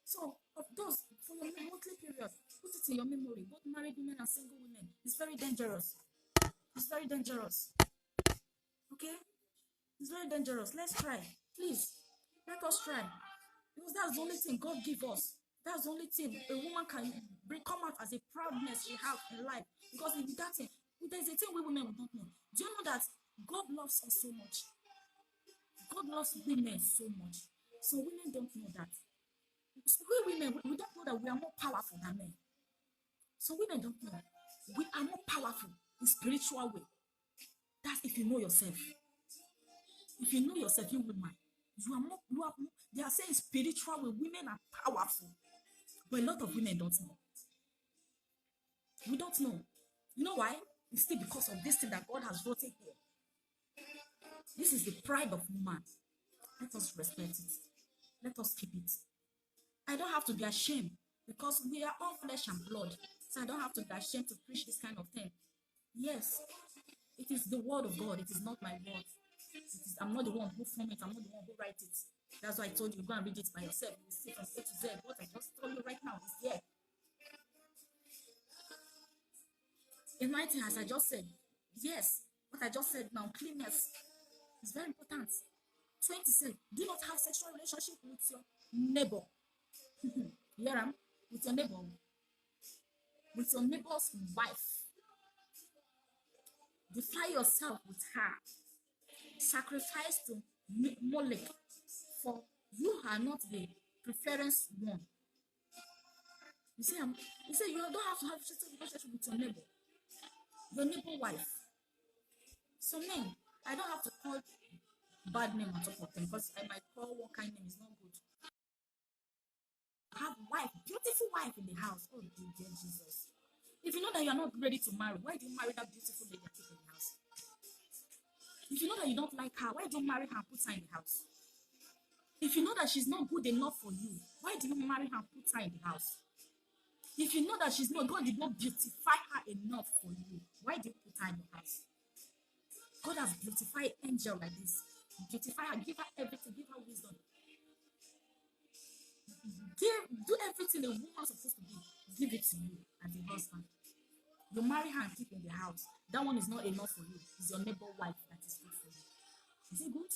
So, of those, for your monthly period, put it in your memory. Both married women and single women. It's very dangerous. It's very dangerous. Okay? It's very dangerous. Let's try. Please, let us try. Because that's the only thing God gives us. That's the only thing a woman can come out as a proudness she has in life. Because in that thing, there's a thing we women don't know. Do you know that God loves us so much? God loves women so much. So women don't know that. We women, we don't know that we are more powerful than men. So women don't know. We are more powerful in spiritual way. That's if you know yourself. If you know yourself, you woman, you are more, they are saying spiritual way, women are powerful. But a lot of women don't know. We don't know. You know why? It's still because of this thing that God has written here. This is the pride of woman. Let us respect it. Let us keep it. I don't have to be ashamed because we are all flesh and blood. So I don't have to be ashamed to preach this kind of thing. Yes, it is the word of God. It is not my word. I'm not the one who form it. I'm not the one who write it. That's why I told you, go and read it by yourself. You see from A to Z. What I just told you right now is there. In writing, as I just said, yes, what I just said now, cleanness is very important. 20 said, do not have sexual relationship with your neighbor. Yeah, with your neighbor. With your neighbor's wife. Defile yourself with her. Sacrifice to Molech, for you are not the preference one. You see, you don't have to have a sexual relationship with your neighbor wife. So men, I don't have to call bad name on top of them because I might call one kind name is not good. Have wife, beautiful wife in the house. Oh dear Jesus. If you know that you are not ready to marry, why do you marry that beautiful lady that keep in the house? If you know that you don't like her, why do you marry her and put her in the house? If you know that she's not good enough for you, why do you marry her and put her in the house? If you know that she's not, God did not beautify her enough for you, why do you put her in the house? God has beautified angel like this. Beautify her, give her everything, give her wisdom. Do everything a woman's supposed to do. Give it to you as a husband. You marry her and keep in the house. That one is not enough for you. It's your neighbor wife that is good for you. Is it good?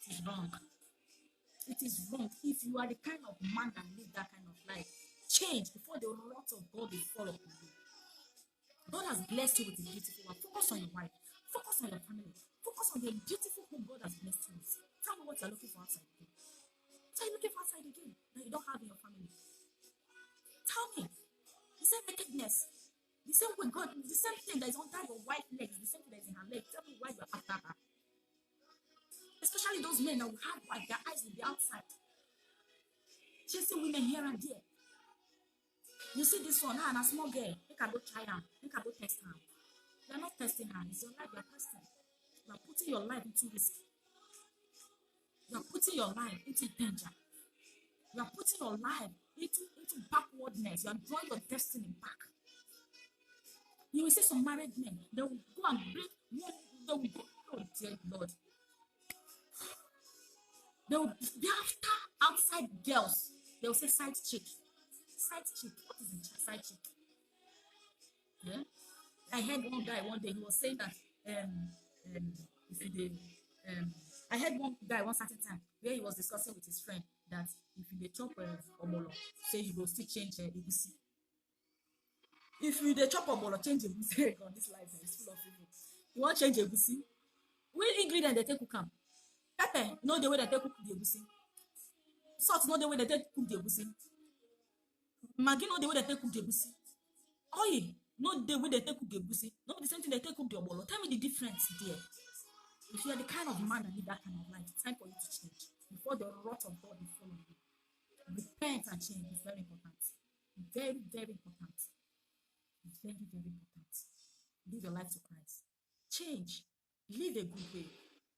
It is wrong. It is wrong. If you are the kind of man that live that kind of life, change before the wrath of God will fall upon you. God has blessed you with a beautiful wife. Focus on your wife. Focus on your family. Focus on the beautiful home God has blessed you with. Tell me what you're looking for outside again. What are you looking for outside again that you don't have in your family? Tell me. Is that wickedness? The same way God, the same thing that is under your wife's legs, the same thing that is in her leg. Tell me why you're after her. Especially those men that will have wife, their eyes will be outside. Chasing women here and there. You see this one, and a small girl, you can go try her, you can go test her. You're not testing her, it's your life you're testing. You're putting your life into risk. You're putting your life into danger. You're putting your life into backwardness. You're drawing your destiny back. You will see some married men, they will go and break, they will go, oh dear Lord. They will be after outside girls. They will say side chick. Side chick. What is a side chick? Yeah. I heard one guy one day, he was saying that if they I heard one guy one certain time where he was discussing with his friend that if they chop omolo, say you will still change egusi. If you dey chop omolo, change egusi. God, this life is full of people. You want change egusi? Which ingredient they take cook am? Pepper, no the way they take cook the egusi. Salt, no the way they take cook the egusi. Maggi, no the way they take cook the egusi. Oil, no the way they take cook the egusi. No the same thing they take cook the omolo. Tell me the difference there. If you are the kind of man that need that kind of life, it's time for you to change before the wrath of God will follow you. Repent and change is very important. Very, very important. It's very, very important. Live your life to Christ. Change. Live a good way.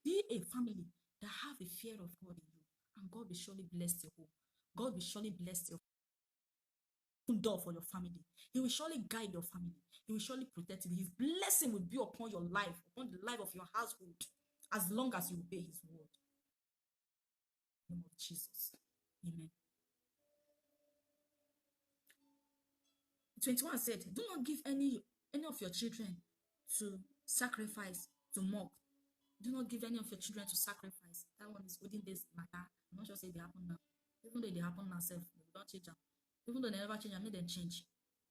Be a family that have a fear of God in you, and God will surely bless your home. God will surely bless your door for your family. He will surely guide your family. He will surely protect you. His blessing will be upon your life, upon the life of your household, as long as you obey His word. In the name of Jesus. Amen. 21 said, do not give any of your children to sacrifice, to mock. Do not give any of your children to sacrifice. That one is within this matter. I'm not sure say they happen now. Even though they happen now, they don't change them. Even though they never change, I made them change.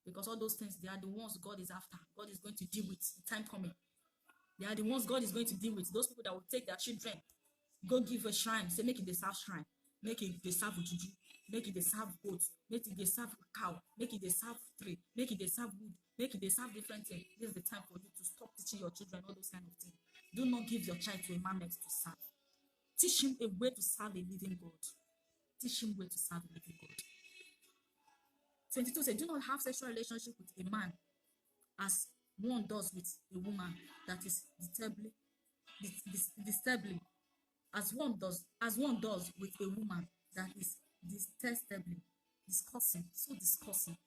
Because all those things, they are the ones God is after. God is going to deal with the time coming. They are the ones God is going to deal with. Those people that will take their children, go give a shrine, say make it the serve shrine, make it the serve juju, make it the serve goat, make it the serve cow, make it the serve tree, make it the serve wood, make it the serve different things. This is the time for you to stop teaching your children all those kind of things. Do not give your child to a man next to serve. Teach him a way to serve a living God. Teach him a way to serve a living God. 22 says, do not have sexual relationship with a man as one does with a woman that is disturbing, as one does with a woman that is detestably disgusting, so disgusting.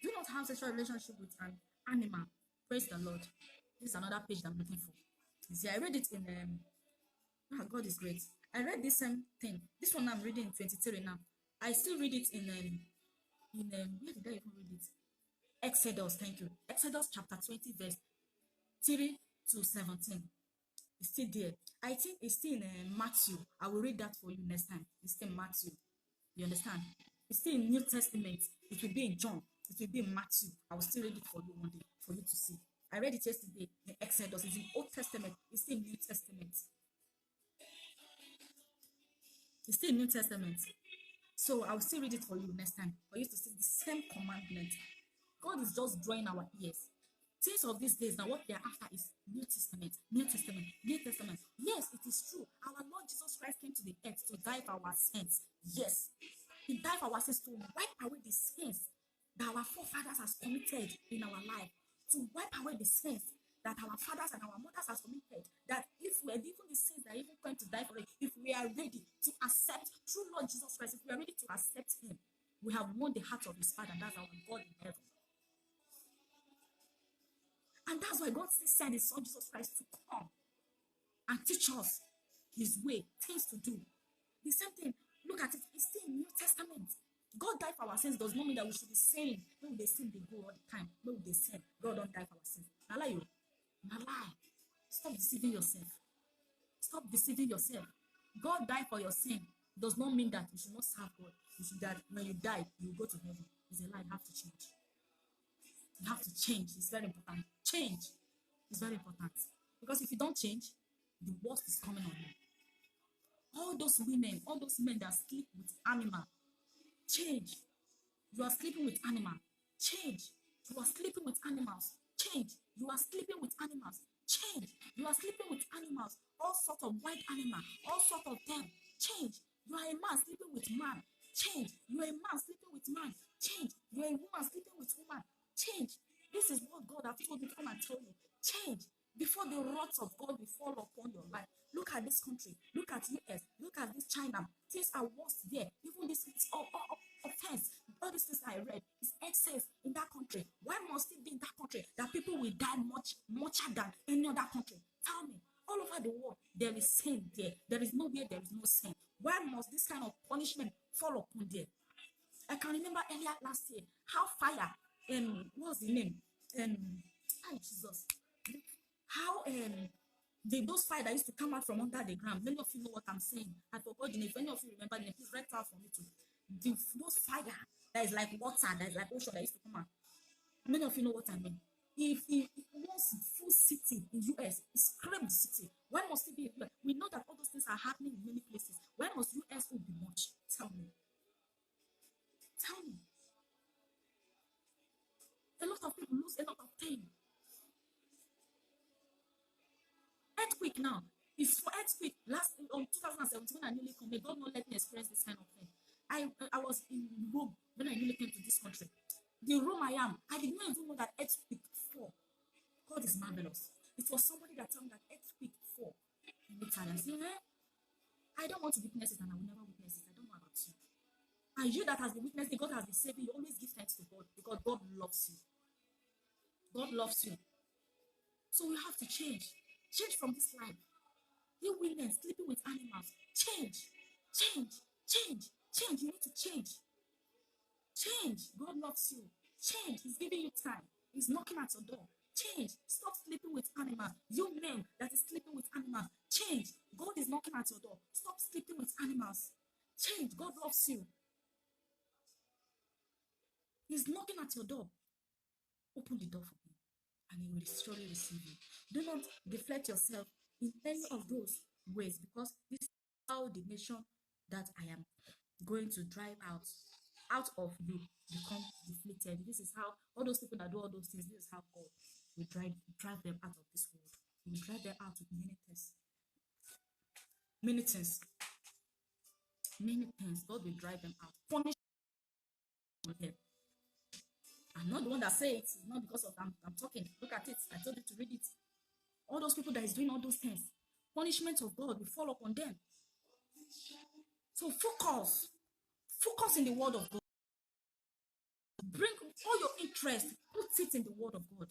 Do not have sexual relationship with an animal. Praise the Lord. This is another page that I'm looking for. You see, I read it in God is great. I read this same thing. This one I'm reading in 23 now. I still read it in where did I even read it? Exodus, thank you. Exodus chapter 20, verse 3 to 17. It's still there. I think it's still in Matthew. I will read that for you next time. It's still in Matthew. You understand? It's still in New Testament. It will be in John. It will be in Matthew. I will still read it for you one day for you to see. I read it yesterday in Exodus. It's in Old Testament. It's still in New Testament. It's still in New Testament. So I will still read it for you next time for you to see the same commandment. God is just drawing our ears. Things of these days now, what they are after is New Testament, New Testament, New Testament. Yes, it is true. Our Lord Jesus Christ came to the earth to die for our sins. Yes, He died for our sins to wipe away the sins that our forefathers has committed in our life, to wipe away the sins that our fathers and our mothers has committed. That if we are even the sins that are even going to die for it, if we are ready to accept true Lord Jesus Christ, if we are ready to accept Him, we have won the heart of His Father. That's our God in heaven. And that's why God sent His Son Jesus Christ to come and teach us His way, things to do. The same thing, look at it, it's still in New Testament. God died for our sins does not mean that we should be saying, no, they sin, they go all the time. No, they sin. God don't die for our sins. Now lie you. Now lie. Stop deceiving yourself. Stop deceiving yourself. God died for your sin does not mean that you should not serve God. You should that when you die, you will go to heaven. It's a lie. You have to change. You have to change. It's very important. Change is very important. Because if you don't change, the worst is coming on you. All those women, all those men that sleep with animal, change. You are sleeping with animal. Change. You are sleeping with animals. Change. You are sleeping with animals. Change. You are sleeping with animals. All sorts of wild animal. All sorts of them. Change. You are a man sleeping with man. Change. You are a man sleeping with man. Change. You are a woman sleeping with woman. Change. This is what God has told me to come and tell you. Change. Before the wrath of God will fall upon your life. Look at this country. Look at US. Look at this China. Things are worse there. Even this is all offense. All these things I read is excess in that country. Why must it be in that country that people will die much than any other country? Tell me. All over the world, there is sin there. There is nowhere there is no sin. Why must this kind of punishment fall upon there? I can remember earlier last year how fire what's the name? Jesus. How those fire that used to come out from under the ground. Many of you know what I'm saying. I forgot the name. If any of you remember the name, please write out for me too. Those fire that is like water, that is like ocean that used to come out. Many of you know what I mean. If once full city in US, scream the city. Why must it be? We know that all those things are happening in many places. Why must US be much? Tell me. Tell me. A lot of people lose a lot of time. Earthquake now. It's for earthquake. Last on 2017 when I nearly came, God not let me experience this kind of thing. I was in Rome when I nearly came to this country. The Rome I am, I did not even know that earthquake before. God is marvelous. It was somebody that told me that earthquake before. In Italy, I said, I don't want to witness it and I will never witness it. I don't know about you. And you that has been witnessing, God has been saving, you always give thanks to God because God loves you. God loves you. So we have to change. Change from this life. You women sleeping with animals. Change. Change. Change. Change. You need to change. Change. God loves you. Change. He's giving you time. He's knocking at your door. Change. Stop sleeping with animals. You men that is sleeping with animals. Change. God is knocking at your door. Stop sleeping with animals. Change. God loves you. He's knocking at your door. Open the door for him and he will surely receive you. Do not deflect yourself in any of those ways because this is how the nation that I am going to drive out of you become deflated. This is how all those people that do all those things, this is how God will drive them out of this world. He will drive them out with many things. Many things. Many things. God will drive them out. Punish them. I'm not the one that says it. It's not because of I'm talking. Look at it. I told you to read it. All those people that is doing all those things, punishment of God will fall upon them. So focus. Focus in the word of God. Bring all your interest. Put it in the word of God.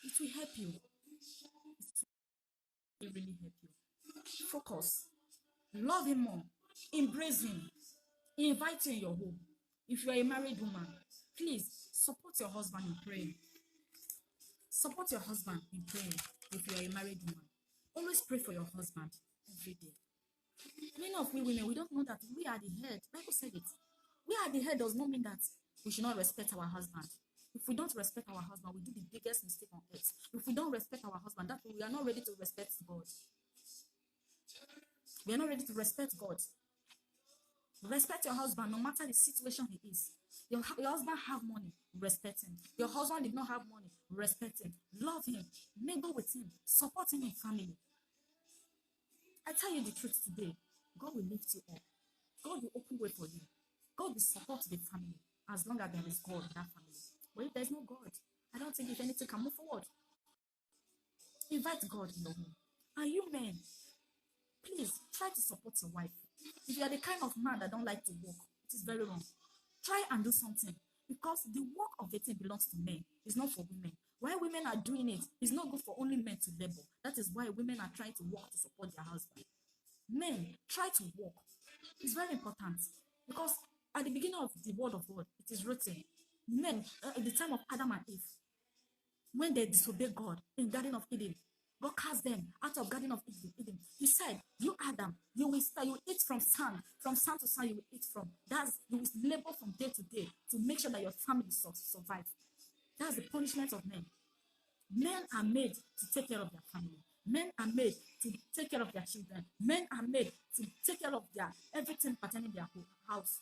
It will help you. It will really help you. Focus. Love him more. Embrace him. Invite him in your home. If you are a married woman, please support your husband in praying. Support your husband in praying if you are a married woman. Always pray for your husband every day. Many of we women, we don't know that we are the head. Bible said it. We are the head does not mean that we should not respect our husband. If we don't respect our husband, we do the biggest mistake on earth. If we don't respect our husband, that we are not ready to respect God. We are not ready to respect God. Respect your husband no matter the situation he is. Your husband have money, respect him. Your husband did not have money, respect him. Love him, mingle with him, support him in family. I tell you the truth today, God will lift you up. God will open way for you. God will support the family as long as there is God in that family. But if there's no God, I don't think if anything can move forward. Invite God in your home. And you men, please try to support your wife. If you are the kind of man that don't like to work, it is very wrong. Try and do something because the work of the thing belongs to men. It's not for women. Why women are doing it, it's not good for only men to labor. That is why women are trying to work to support their husband. Men, try to work. It's very important because at the beginning of the word of God, it is written, men, at the time of Adam and Eve, when they disobeyed God in Garden of Eden, God cast them out of Garden of Eden. He said, you Adam, you will eat from sun to sun you will eat from. You will labor from day to day to make sure that your family survive. That's the punishment of men. Men are made to take care of their family. Men are made to take care of their children. Men are made to take care of their everything pertaining to their house.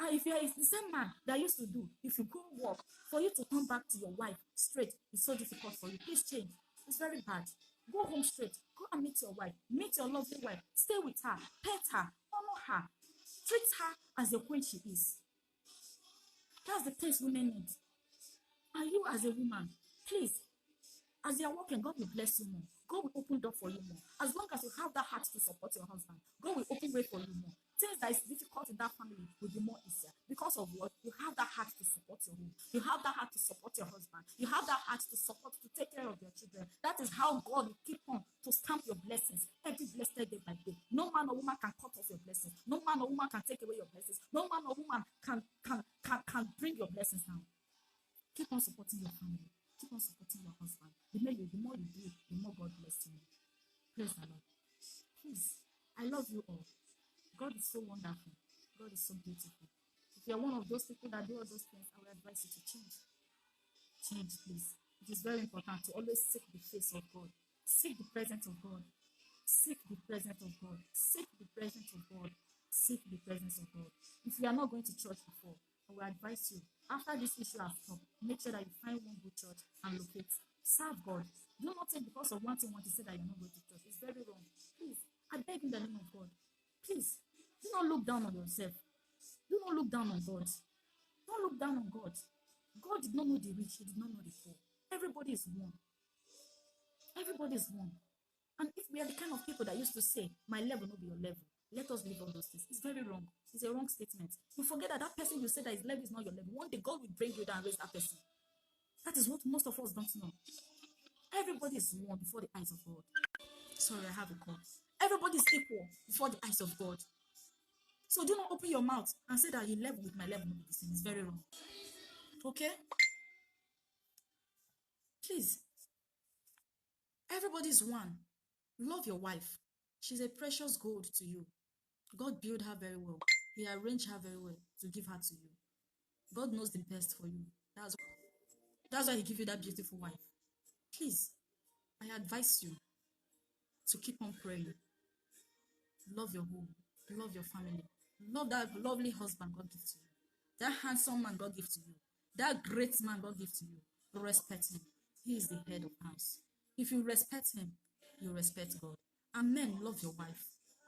And if you're the same man that used to do, if you go work, for you to come back to your wife straight, it's so difficult for you. Please change. It's very bad. Go home straight. Go and meet your wife. Meet your lovely wife. Stay with her. Pet her. Honor her. Treat her as the queen she is. That's the things women need. And you as a woman, please, as you are working, God will bless you more. God will open door for you more. As long as you have that heart to support your husband, God will open way for you more. Things that is difficult in that family will be more easier. Because of what? You have that heart to support your home. You have that heart to support your husband. You have that heart to support, to take care of your children. That is how God will keep on to stamp your blessings every blessed day by day. No man or woman can cut off your blessings. No man or woman can take away your blessings. No man or woman can bring your blessings down. Keep on supporting your family. Keep on supporting your husband. The more you do, the more God bless you. Praise the Lord. Please, I love you all. God is so wonderful. God is so beautiful. If you're one of those people that do all those things, I would advise you to change. Change, please. It is very important to always seek the face of God. Seek the presence of God. Seek the presence of God. Seek the presence of God. Seek the presence of God. If you are not going to church before, I will advise you, after this issue has come, make sure that you find one good church and locate. Serve God. Do not say because of one thing want to say that you're not going to church. It's very wrong. Please, I beg in the name of God. Please, do not look down on yourself. Do not look down on God. Don't look down on God. God did not know the rich. He did not know the poor. Everybody is one. Everybody is one. And if we are the kind of people that used to say, my level will be your level, let us leave all those things. It's very wrong. It's a wrong statement. You forget that that person you say that his level is not your level. One day God will bring you down and raise that person. That is what most of us don't know. Everybody is one before the eyes of God. Sorry, I have a call. Everybody is equal before the eyes of God. So do not open your mouth and say that your level with my level will be the same. It's very wrong. Okay? Please. Everybody is one. Love your wife. She's a precious gold to you. God built her very well. He arranged her very well to give her to you. God knows the best for you. That's why he gave you that beautiful wife. Please, I advise you to keep on praying. Love your home. Love your family. Love that lovely husband God gives to you. That handsome man God gives to you. That great man God gives to you. Respect him. He is the head of house. If you respect him, you respect God. And men, love your wife.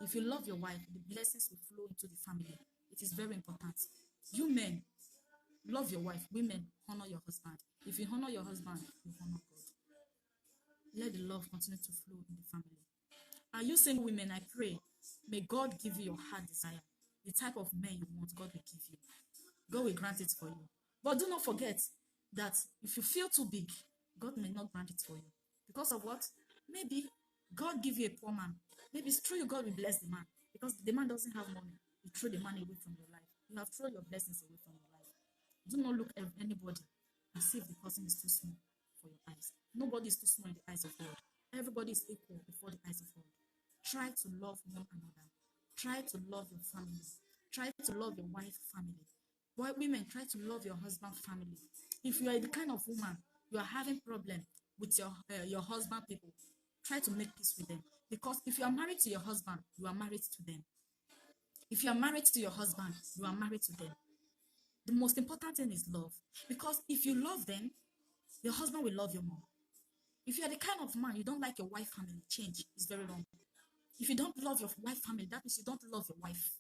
If you love your wife, the blessings will flow into the family. It is very important. You men, love your wife. Women, honor your husband. If you honor your husband, you honor God. Let the love continue to flow in the family. And you single women, I pray, may God give you your heart desire. The type of men you want, God will give you. God will grant it for you. But do not forget that if you feel too big, God may not grant it for you. Because of what? Maybe God give you a poor man. Maybe it's true God will bless the man. Because the man doesn't have money. You throw the money away from your life. You have thrown your blessings away from your life. Do not look at anybody and see if the person is too small for your eyes. Nobody is too small in the eyes of God. Everybody is equal before the eyes of God. Try to love one another. Try to love your family. Try to love your wife family. Boy, women, try to love your husband family. If you are the kind of woman you are having problem with your husband people, try to make peace with them. Because if you are married to your husband, you are married to them. If you are married to your husband, you are married to them. The most important thing is love. Because if you love them, your husband will love you more. If you are the kind of man you don't like your wife family, change. It's very wrong. If you don't love your wife family, that means you don't love your wife.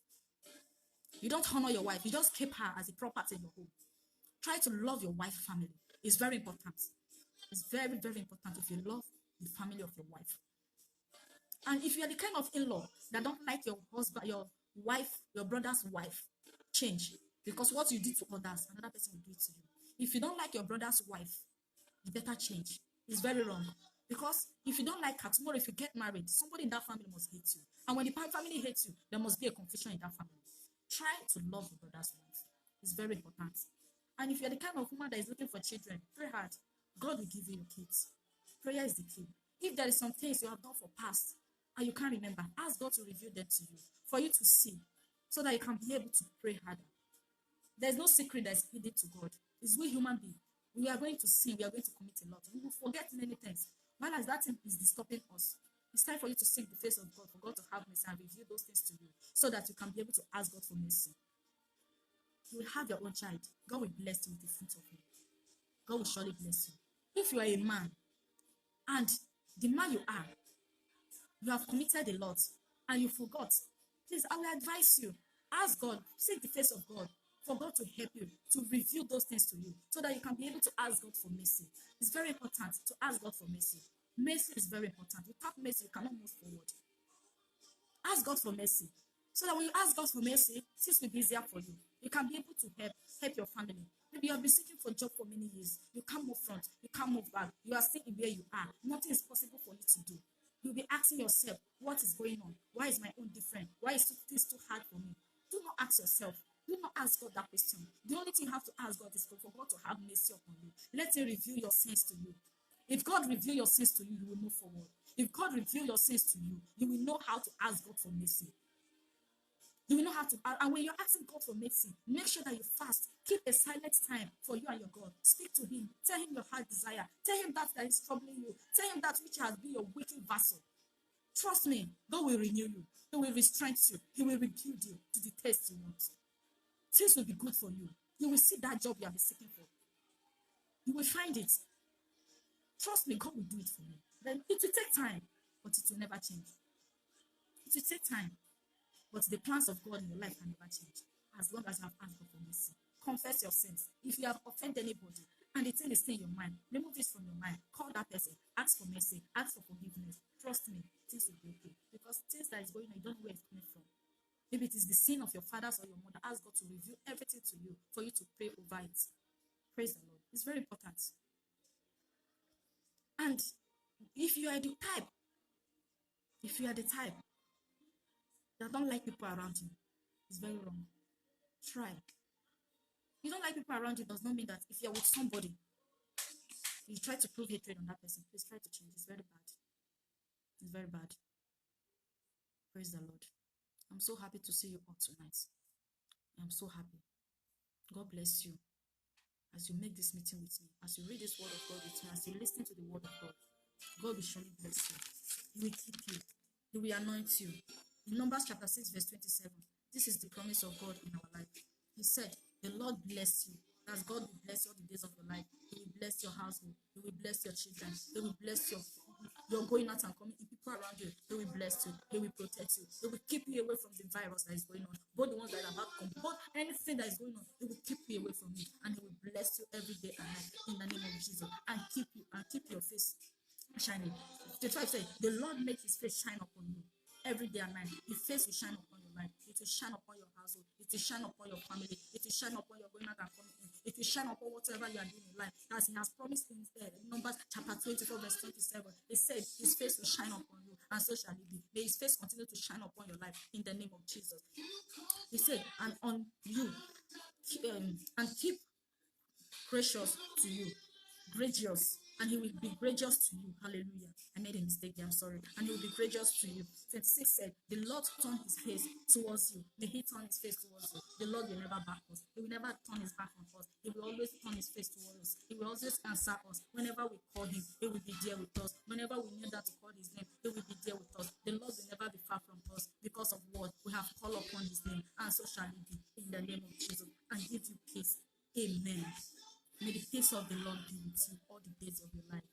You don't honor your wife. You just keep her as a property in your home. Try to love your wife family. It's very important. It's very, very important if you love the family of your wife. And if you are the kind of in-law that don't like your husband, your wife, your brother's wife, change. Because what you did to others, another person will do it to you. If you don't like your brother's wife, you better change. It's very wrong. Because if you don't like her, tomorrow if you get married, somebody in that family must hate you. And when the family hates you, there must be a confusion in that family. Try to love your brother's wife. It's very important. And if you're the kind of woman that is looking for children, pray hard. God will give you your kids. Prayer is the key. If there is some things you have done for past and you can't remember, ask God to reveal them to you for you to see so that you can be able to pray harder. There's no secret that is hidden to God. It's we human beings. We are going to sin. We are going to commit a lot. We will forget many things. While as that thing is disturbing us, it's time for you to seek the face of God, for God to have mercy and reveal those things to you so that you can be able to ask God for mercy. You will have your own child. God will bless you with the fruit of it. God will surely bless you. If you are a man and the man you have committed a lot and you forgot, please, I will advise you. Ask God, seek the face of God for God to help you, to reveal those things to you so that you can be able to ask God for mercy. It's very important to ask God for mercy. Mercy is very important. Without mercy, you cannot move forward. Ask God for mercy. So that when you ask God for mercy, things will be easier for you. You can be able to help your family. Maybe you have been seeking for a job for many years. You can't move front. You can't move back. You are still where you are. Nothing is possible for you to do. You'll be asking yourself, what is going on? Why is my own different? Why is this too hard for me? Do not ask yourself. Do not ask God that question. The only thing you have to ask God is for God to have mercy upon you. Let Him reveal your sins to you. If God reveal your sins to you, you will move forward. If God reveal your sins to you, you will know how to ask God for mercy. You will know how to, and when you're asking God for mercy, make sure that you fast. Keep a silent time for you and your God. Speak to Him. Tell Him your heart desire. Tell Him that is troubling you. Tell Him that which has been your wicked vessel. Trust me, God will renew you. He will restrengthen you. He will rebuild you to the taste you want. Things will be good for you. You will see that job you have been seeking for. You will find it. Trust me, God will do it for you. Then it will take time, but it will never change. It will take time, but the plans of God in your life can never change as long as you have asked God for mercy. Confess your sins. If you have offended anybody and the thing is still in your mind, remove it from your mind. Call that person. Ask for mercy. Ask for forgiveness. Trust me, things will be okay. Because things that is going on, you don't know where it's coming from. Maybe it is the sin of your fathers or your mother. Ask God to reveal everything to you for you to pray over it. Praise the Lord. It's very important. And if you are the type that don't like people around you, it's very wrong. Try. You don't like people around you does not mean that if you're with somebody, you try to prove hatred on that person. Please try to change. It's very bad. It's very bad. Praise the Lord. I'm so happy to see you all tonight. I'm so happy. God bless you as you make this meeting with me, as you read this word of God with me, as you listen to the word of God. God will surely bless you. He will keep you. He will anoint you. In Numbers chapter 6, verse 27, this is the promise of God in our life. He said, the Lord bless you. As God will bless you all the days of your life. He will bless your household. He will bless your children. He will bless your going out and coming in, people around you. He will bless you. He will protect you. He will keep you away from the virus that is going on. Both the ones that are about to come, both anything that is going on, He will keep you away from it. And He will bless you every day and night in the name of Jesus. And keep your face shining. The 12 says, the Lord makes His face shine upon you every day and night. His face will shine upon your life. It will shine upon your household. It will shine upon your family. It will shine upon your going out and coming in. It will shine upon whatever you are doing in life. As He has promised in Numbers chapter 24, verse 27. He said His face will shine upon you, and so shall it be. May His face continue to shine upon your life in the name of Jesus. He said, and on you, and keep gracious to you. Gracious. And He will be gracious to you. Hallelujah. I made a mistake there. I'm sorry. And He will be gracious to you. 26 said, the Lord turned His face towards you. May He turn His face towards you. The Lord will never back us. He will never turn His back on us. He will always turn His face towards us. He will always answer us. Whenever we call Him, He will be there with us. Whenever we need that to call His name, He will be there with us. The Lord will never be far from us because of what we have called upon His name. And so shall it be in the name of Jesus. And give you peace. Amen. May the peace of the Lord be with you all the days of your life.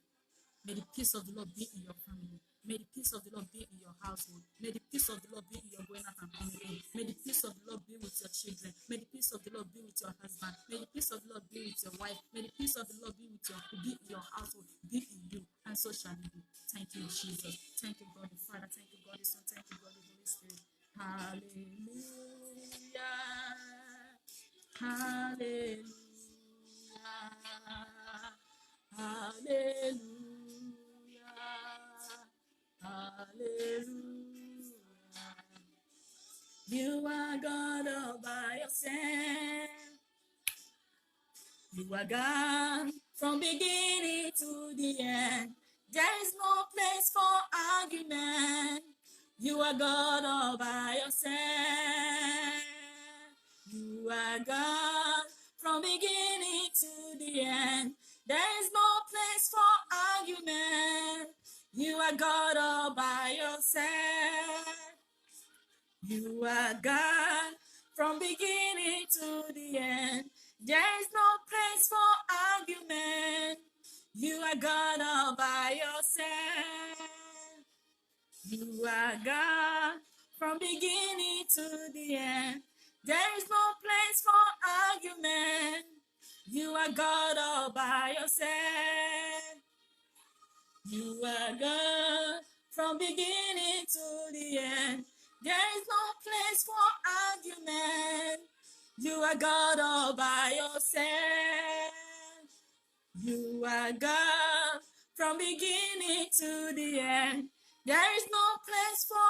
May the peace of the Lord be in your family. May the peace of the Lord be in your household. May the peace of the Lord be in your going out and coming in. May the peace of the Lord be with your children. May the peace of the Lord be with your husband. May the peace of the Lord be with your wife. May the peace of the Lord be in your household, be in you, and so shall it be. Thank you, Jesus. Thank you, God the Father. Thank you, God the Son. Thank you, God the Holy Spirit. Hallelujah. Hallelujah. Hallelujah. Hallelujah. You are God all by yourself. You are God from beginning to the end. There is no place for argument. You are God all by yourself. You are God from beginning to the end. There is no place for argument. You are God all by yourself. You are God from beginning to the end. There is no place for argument. You are God all by yourself. You are God from beginning to the end. There is no place for argument. You are God all by yourself. You are God from beginning to the end. There is no place for argument. You are God all by yourself. You are God from beginning to the end. There is no place for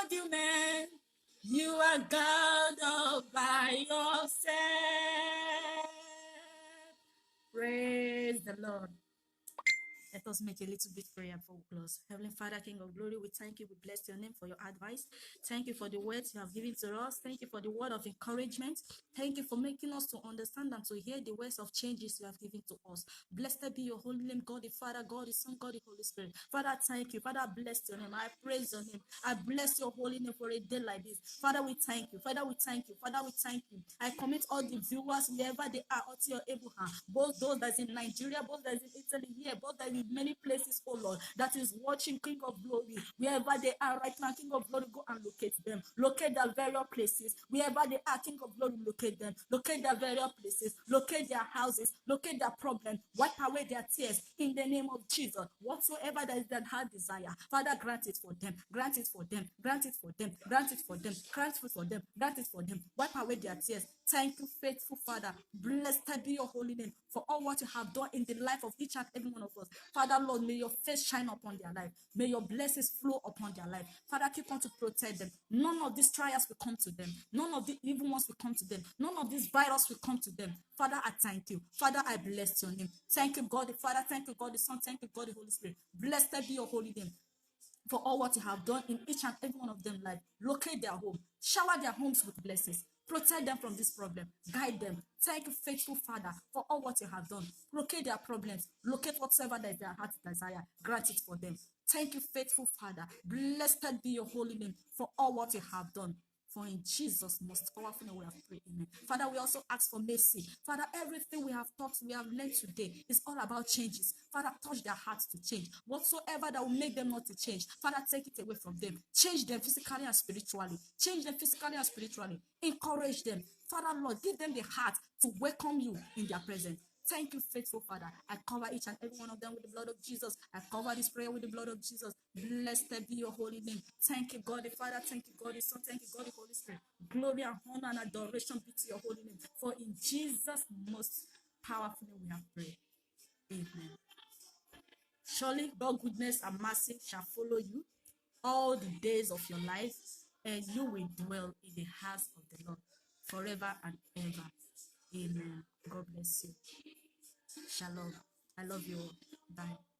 argument. You are God all by yourself. Praise the Lord. Let us make a little bit prayer before we close. Heavenly Father, King of glory, we thank you. We bless your name for your advice. Thank you for the words you have given to us. Thank you for the word of encouragement. Thank you for making us to understand and to hear the words of changes you have given to us. Blessed be your holy name, God the Father, God the Son, God the Holy Spirit. Father, thank you. Father, I bless your name. I praise your name. I bless your holy name for a day like this. Father, we thank you. Father, we thank you. Father, we thank you. I commit all the viewers, wherever they are, out to your able hand. Both those that's in Nigeria, both that's in Italy, here, both that in many places, oh Lord, that is watching King of Glory. Wherever they are right now, King of Glory, go and locate them. Locate their various places. Wherever they are, King of Glory, locate them. Locate their various places. Locate their houses. Locate their problem. Wipe away their tears in the name of Jesus. Whatsoever that is their heart desire, Father, grant it for them. Grant it for them. Grant it for them. Grant it for them. Grant it for them. Grant it for them. Wipe away their tears. Thank you, faithful Father. Blessed be your holy name for all what you have done in the life of each and every one of us. Father, Lord, may your face shine upon their life. May your blessings flow upon their life. Father, keep on to protect them. None of these trials will come to them. None of the evil ones will come to them. None of this virus will come to them. Father, I thank you. Father, I bless your name. Thank you, God the Father. Thank you, God the Son. Thank you, God the Holy Spirit. Blessed be your holy name for all what you have done in each and every one of them life. Locate their home. Shower their homes with blessings. Protect them from this problem. Guide them. Thank you, faithful Father, for all what you have done. Locate their problems. Locate whatsoever that is their heart's desire. Grant it for them. Thank you, faithful Father. Blessed be your holy name for all what you have done. For in Jesus' most powerful name we have prayed. Amen. Father, we also ask for mercy. Father, everything we have taught, we have learned today is all about changes. Father, touch their hearts to change. Whatsoever that will make them not to change, Father, take it away from them. Change them physically and spiritually. Change them physically and spiritually. Encourage them. Father, Lord, give them the heart to welcome you in their presence. Thank you, faithful Father. I cover each and every one of them with the blood of Jesus. I cover this prayer with the blood of Jesus. Blessed be your holy name. Thank you, God the Father. Thank you, God the Son. Thank you, God the Holy Spirit. Glory and honor and adoration be to your holy name. For in Jesus' most powerful name we have prayed. Amen. Surely God's goodness and mercy shall follow you all the days of your life, and you will dwell in the house of the Lord forever and ever. Amen. God bless you. Shalom. I love you all. Bye.